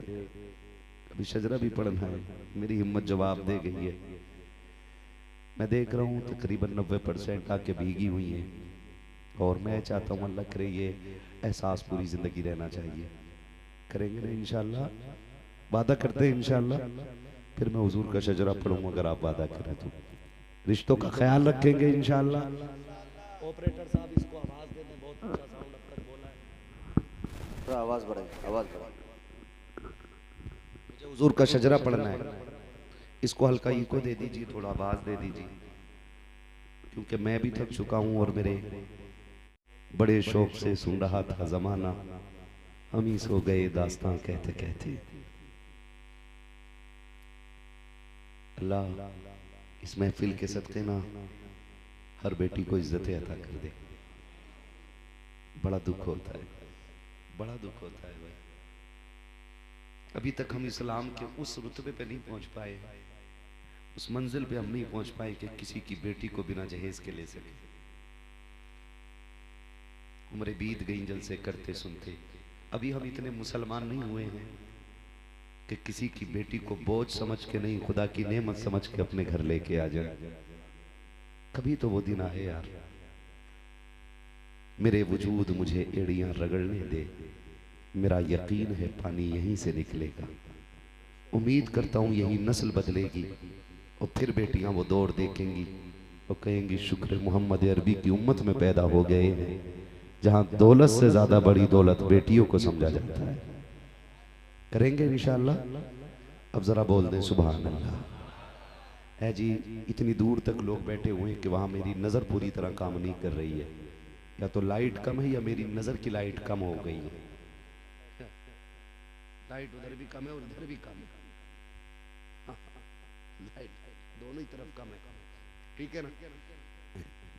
अभी शजरा भी पढ़ना है, मेरी हिम्मत जवाब दे गई है। मैं देख रहा हूँ तकरीबन 90% आके भीगी हुई हैं, और मैं चाहता हूँ अल्लाह करे ये एहसास पूरी जिंदगी रहना चाहिए। करेंगे ना इंशाल्लाह, वादा करते हैं इंशाल्लाह। फिर मैं हुजूर का शजरा पढ़ूंगा अगर आप वादा करें तो। रिश्तों का ख्याल रखेंगे इंशाल्लाह। ऑपरेटर साहब इसको आवाज देने, बहुत अच्छा साउंड अब तक बोला है, थोड़ा आवाज बढ़ाइए, आवाज बढ़ाइए। मुझे हुजूर का शजरा पढ़ना है, इसको हल्का इको दे दीजिए, थोड़ा आवाज दे दीजिए, क्योंकि मैं भी थक चुका हूं और मेरे बड़े शौक से सुन रहा था जमाना, हम ही सो गए दास्तां कहते कहते। अल्लाह इस महफिल के सदके ना हर बेटी को इज्जत अता कर दे। बड़ा दुख होता है, बड़ा दुख होता है भाई। अभी तक हम इस्लाम के उस रुतबे पे नहीं पहुंच पाए, उस मंजिल पे हम नहीं पहुंच पाए कि किसी की बेटी को बिना जहेज के ले सके। उम्र बीत गई जलसे करते सुनते, अभी हम इतने मुसलमान नहीं हुए हैं कि किसी की बेटी को बोझ समझ के नहीं, खुदा की नेमत समझ के अपने घर लेके आ जाए। कभी तो वो दिन आए यार, मेरे वजूद मुझे एड़ियां रगड़ने दे, मेरा यकीन है पानी यहीं से निकलेगा। उम्मीद करता हूं यही नस्ल बदलेगी और फिर बेटियां वो दौड़ देखेंगी और कहेंगी शुक्र मोहम्मद अरबी की उम्मत में पैदा हो गए हैं, जहां दौलत से ज्यादा बड़ी दौलत बेटियों को समझा जाता है। करेंगे इंशाअल्लाह। अब जरा बोल दें सुभान अल्लाह। है जी, इतनी दूर तक लोग बैठे हुए हैं कि वहाँ मेरी नज़र पूरी तरह काम नहीं कर रही है। या तो लाइट कम है या मेरी नज़र की लाइट कम हो गई है। लाइट उधर भी कम है और इधर भी कम है। लाइट दोनों ही तरफ कम है। ठीक है ना?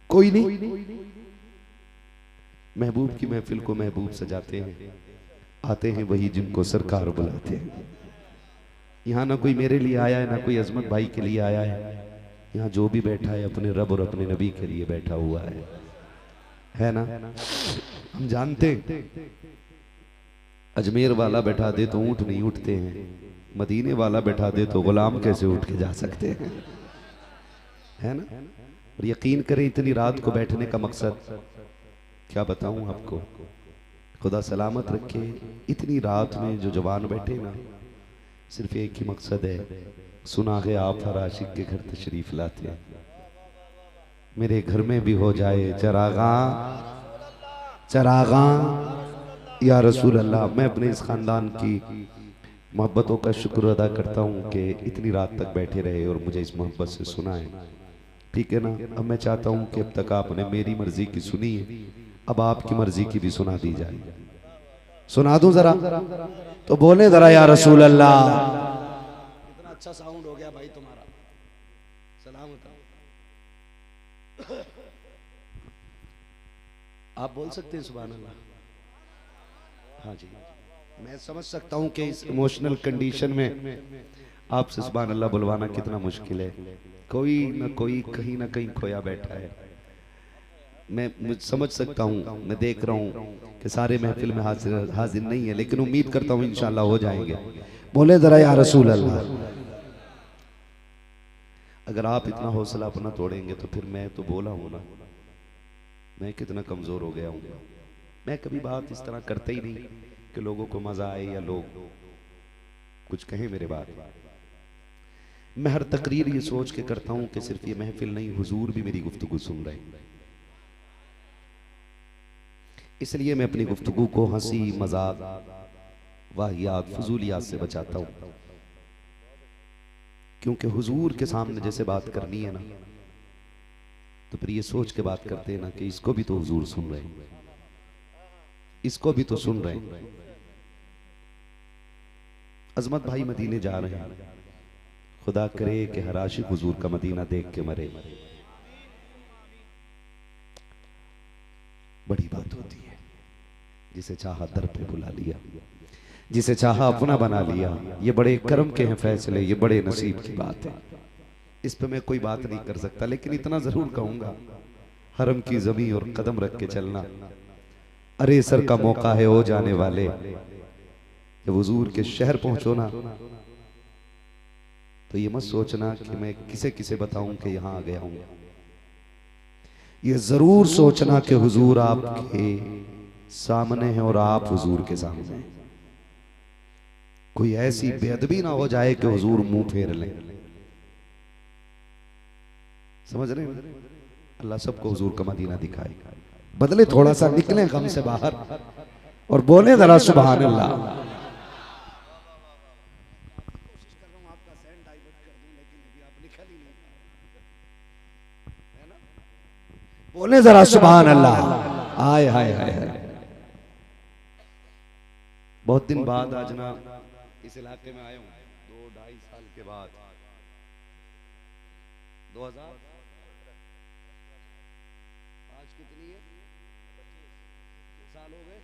कोई नहीं, महबूब की महफिल को महबूब सजाते हैं, आते हैं वही जिनको सरकार बुलाते हैं। यहाँ ना कोई मेरे लिए आया है, ना कोई अजमत भाई के लिए आया है। यहाँ जो भी बैठा है अपने रब और अपने नबी के लिए बैठा हुआ है ना? हम जानते अजमेर वाला बैठा दे तो ऊंट नहीं उठते हैं, मदीने वाला बैठा दे तो गुलाम कैसे उठ के जा सकते हैं, है ना? और यकीन करें इतनी रात को बैठने का मकसद क्या बताऊं आपको, खुदा सलामत रखे। इतनी रात में जो जवान बैठे ना, सिर्फ एक ही मकसद है, सुना है आप हर आशिक के घर तशरीफ लाते हैं, मेरे घर में भी हो जाए चरागा चरागा या रसूल अल्लाह। मैं अपने इस खानदान की मोहब्बतों का शुक्र अदा करता हूँ कि इतनी रात तक बैठे रहे और मुझे इस मोहब्बत से सुना है। ठीक है ना? अब मैं चाहता हूँ कि अब तक आपने मेरी मर्जी की सुनी है, अब आपकी मर्जी की भी सुना दी जाए। सुना दूं जरा? तो बोले जरा या रसूल अल्लाह। इतना अच्छा साउंड हो गया भाई तुम्हारा, सलामत। आप बोल सकते हैं सुभान अल्लाह? हाँ जी, मैं समझ सकता हूँ कि इस इमोशनल कंडीशन में आपसे सुभान अल्लाह बुलवाना कितना मुश्किल है। कोई ना कोई कहीं ना कहीं खोया बैठा है। मैं समझ सकता हूँ, मैं देख रहा हूँ कि सारे महफिल में हाजिर नहीं है, लेकिन उम्मीद करता हूँ इंशाल्लाह हो जाएंगे। बोले जरा या रसूल अल्लाह। अगर आप इतना हौसला अपना तोड़ेंगे तो फिर मैं तो बोला हूँ ना, मैं कितना कमजोर हो गया हूँ। मैं कभी बात इस तरह करता ही नहीं कि लोगों को मजा आए या लोग कुछ कहें मेरे बारे में। मैं हर तकरीर ये सोच के करता हूं कि सिर्फ ये महफिल नहीं, हुजूर भी मेरी गुफ्तगू सुन रहे हैं। इसलिए मैं अपनी गुफ्तगू को हंसी मजाक वाहियात फजूलियात से बचाता हूं, क्योंकि हुजूर के सामने जैसे बात करनी है ना, तो फिर ये सोच के बात करते हैं ना कि इसको भी तो हुजूर सुन रहे हैं, इसको भी तो सुन रहे हैं। अजमत भाई मदीने जा रहे हैं, खुदा करे कि हर आशिक हुजूर का मदीना देख के मरे। बड़ी बात होती है, जिसे चाहा दर पे बुला लिया, जिसे चाहा अपना बना लिया। ये बड़े कर्म के हैं फैसले, ये बड़े नसीब की बात है। इस पे मैं कोई बात नहीं कर सकता, लेकिन इतना जरूर कहूंगा, हरम की जमीन और कदम रख के चलना। अरे सर का मौका है ओ जाने वाले, जब हुजूर के शहर पहुंचो ना, तो ये मत सोचना कि मैं किसे किसे बताऊं कि यहां आ गया हूं। ये जरूर सोचना कि हुजूर आपके सामने है और आप हुजूर के सामने हैं। कोई ऐसी बेअदबी ना हो जाए कि हुजूर मुंह फेर लें। समझ रहे हैं? अल्लाह सबको हुजूर का मदीना दिखाए, बदले थोड़ा सा निकले गम से बाहर और बोले जरा सुभान अल्लाह। बोले जरा सुभान अल्लाह। आय हाय हाय हाय। बहुत दिन बाद आज ना इस इलाके में आया हूँ, 2-2.5 साल के बाद। 2000 आज कितनी है, साल हो गए।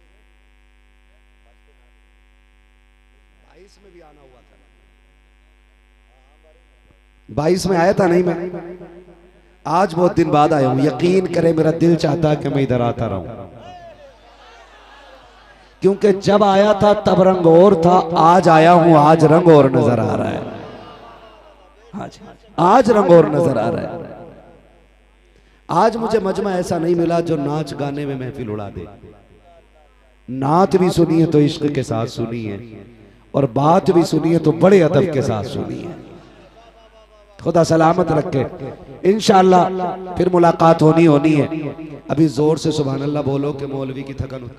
22 में भी आना हुआ था, 22 में आया था नहीं मैं। आज बहुत दिन बाद आया हूं। यकीन करें मेरा दिल चाहता है कि मैं इधर आता रहूं, क्योंकि जब आया था तब रंग और था, आज आया हूं आज रंग और नजर आ रहा है। आज रंग और नजर आ रहा है। आज मुझे मजमा ऐसा नहीं मिला जो नाच गाने में महफिल उड़ा दे। नात भी सुनी है तो इश्क के साथ सुनी है, और बात भी सुनी है तो बड़े अदब के साथ सुनी है। खुदा सलामत रखे, इंशाअल्लाह फिर मुलाकात होनी है। अभी जोर से सुभान अल्लाह बोलो कि मौलवी की थकन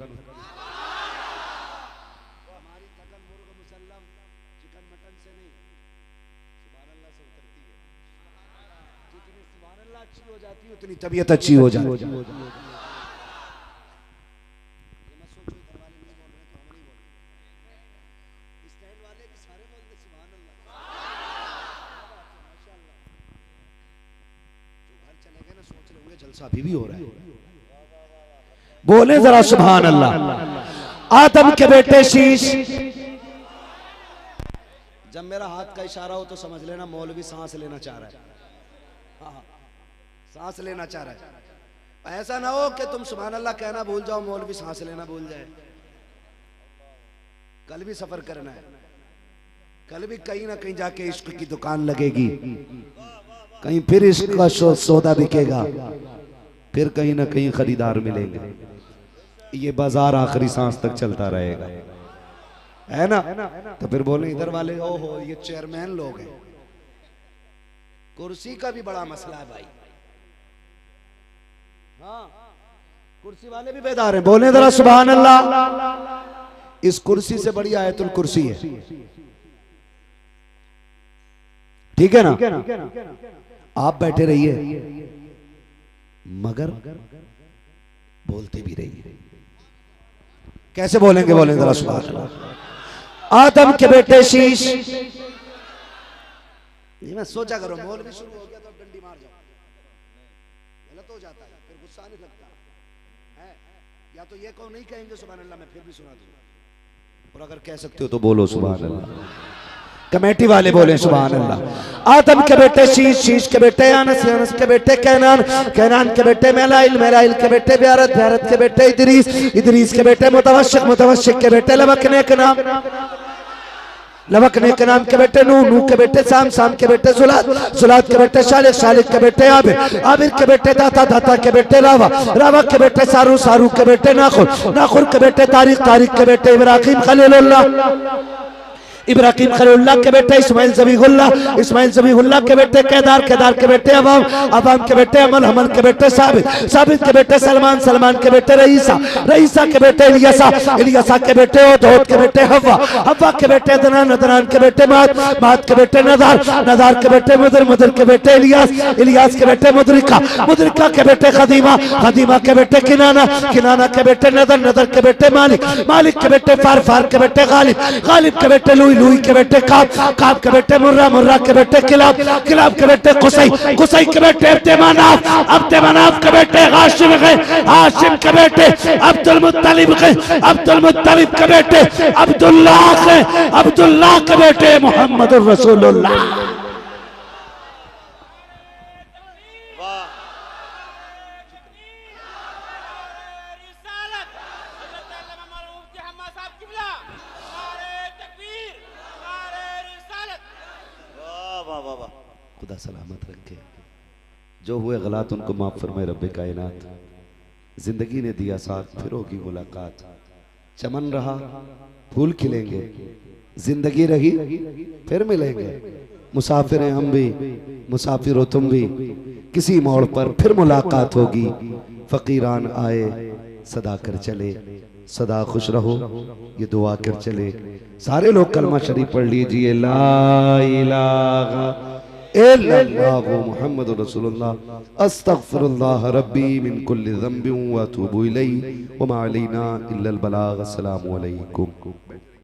अच्छी हो जाती है उतनी तबीयत अच्छी हो जाती है। जलसा भी हो रहा है, बोले जरा सुभान अल्लाह। आदम के बेटे शीश, जब मेरा हाथ का इशारा हो तो समझ लेना मौलवी सांस लेना चाह रहा है। हाँ, सांस लेना चाह रहा है। ऐसा ना हो कि तुम सुभान अल्लाह कहना भूल जाओ, मौलवी सांस लेना भूल जाए। कल भी सफर करना है, कल भी कहीं ना कहीं जाके इश्क की दुकान लगेगी, कहीं फिर इश्क का सौदा बिकेगा, फिर कहीं ना कहीं खरीदार मिलेंगे। ये बाजार आखिरी सांस तक चलता रहेगा, है ना। तो फिर बोले इधर वाले, ओहो ये चेयरमैन लोग हैं, कुर्सी का भी बड़ा मसला है भाई। हाँ, कुर्सी वाले भी बेदार हैं, बोले जरा सुभान अल्लाह। इस कुर्सी से बड़ी आयतुल कुर्सी है, ठीक है ना। आप बैठे रहिए मगर बोलते भी रहिए। कैसे बोलेंगे, बोले जरा सुभान अल्लाह। आदम के बेटे शीश, मैं सोचा करो मौलवी शुरू हो गया तो डंडी मार जाओ, गलत हो जाता है, फिर गुस्सा नहीं लगता है। या तो ये कहो नहीं कहेंगे सुभान अल्लाह, मैं फिर भी सुना दूंगा, और अगर कह सकते हो तो बोलो सुभान अल्लाह। कमेटी वाले बोले सुभान अल्लाह। आदम के बेटे शीश, शीश के बेटे अनस, अनस के बेटे कैनान, कैनान के बेटे मेलाइल, मेलाइल के बेटे ब्यारत, ब्यारत के बेटे इदरीस, इदरीस के बेटे मुतवश्शिक, मुतवश्शिक के बेटे लवकने के नाम, लवकने के नाम के बेटे नूह, नूह के बेटे साम, साम के बेटे जुलाद, जुलाद के बेटे शालिक, शालिक के बेटे आबिर, आबिर के बेटे दाता, दाता के बेटे रावा, रावा के बेटे सारू, सारू के बेटे नाखुर, नाखुर के बेटे तारिक, तारिक के बेटे इब्राहिम खलीलुल्लाह, इब्राहिम खलीलुल्लाह के बेटे इस्माइल ज़बीहुल्लाह, इस्माइल ज़बीहुल्लाह के बेटे केदार, केदार के बेटे अवाम, अवाम के बेटे अमल, हमल के बेटे साबित, साबित के बेटे सलमान, सलमान के बेटे रईसा, रईसा के बेटे इलियासा, इलियासा के बेटे ओद के बेटे हवा, हवा के बेटे अदनान, अदनान के बेटे मात, मात के बेटे नदार, नदार के बेटे मुदर, मुदर के बेटे इलियास, इलियास के बेटे मुदरिका, मुदरिका के बेटे खदीमा, खदीमा के बेटे किनाना, किनाना के बेटे नदर, नदर के बेटे मालिक, मालिक के बेटे फार, फार के बेटे गालिब, गालिब के बेटे लुई, लुई के बेटे काब, काब के बेटे मुर्रा, मुर्रा के बेटे किलाब, किलाब के बेटे कुसै, कुसै के बेटे अब्दे मनाफ, अब्दे मनाफ के बेटे हाशिम है, हाशिम के बेटे अब्दुल मुत्तलिब है, अब्दुल मुत्तलिब के बेटे अब्दुल्लाह है, अब्दुल्लाह के बेटे मोहम्मद रसूलुल्लाह। खुदा सलामत रखे, जो हुए गलत उनको माफ फरमाए रब्बे कायनात। जिंदगी ने दिया साथ, फिर होगी मुलाकात, चमन रहा फूल खिलेंगे, जिंदगी रही फिर मिलेंगे। मुसाफिर हैं हम भी, मुसाफिर हो तुम भी, किसी मोड़ पर फिर मुलाकात होगी। फकीरान आए सदा कर चले, सदा खुश रहो ये दुआ कर चले। सारे लोग कलमा शरीफ पढ़ लीजिए, ला इलाहा इल्लल्लाहु मुहम्मदुर रसूलुल्लाह अस्तगफिरुल्लाह रब्बी मिन कुल्ली ज़ंबिन व अतूबु इलैहि व मा अलैना इल्लल बलाग। अस्सलामु अलैकुम।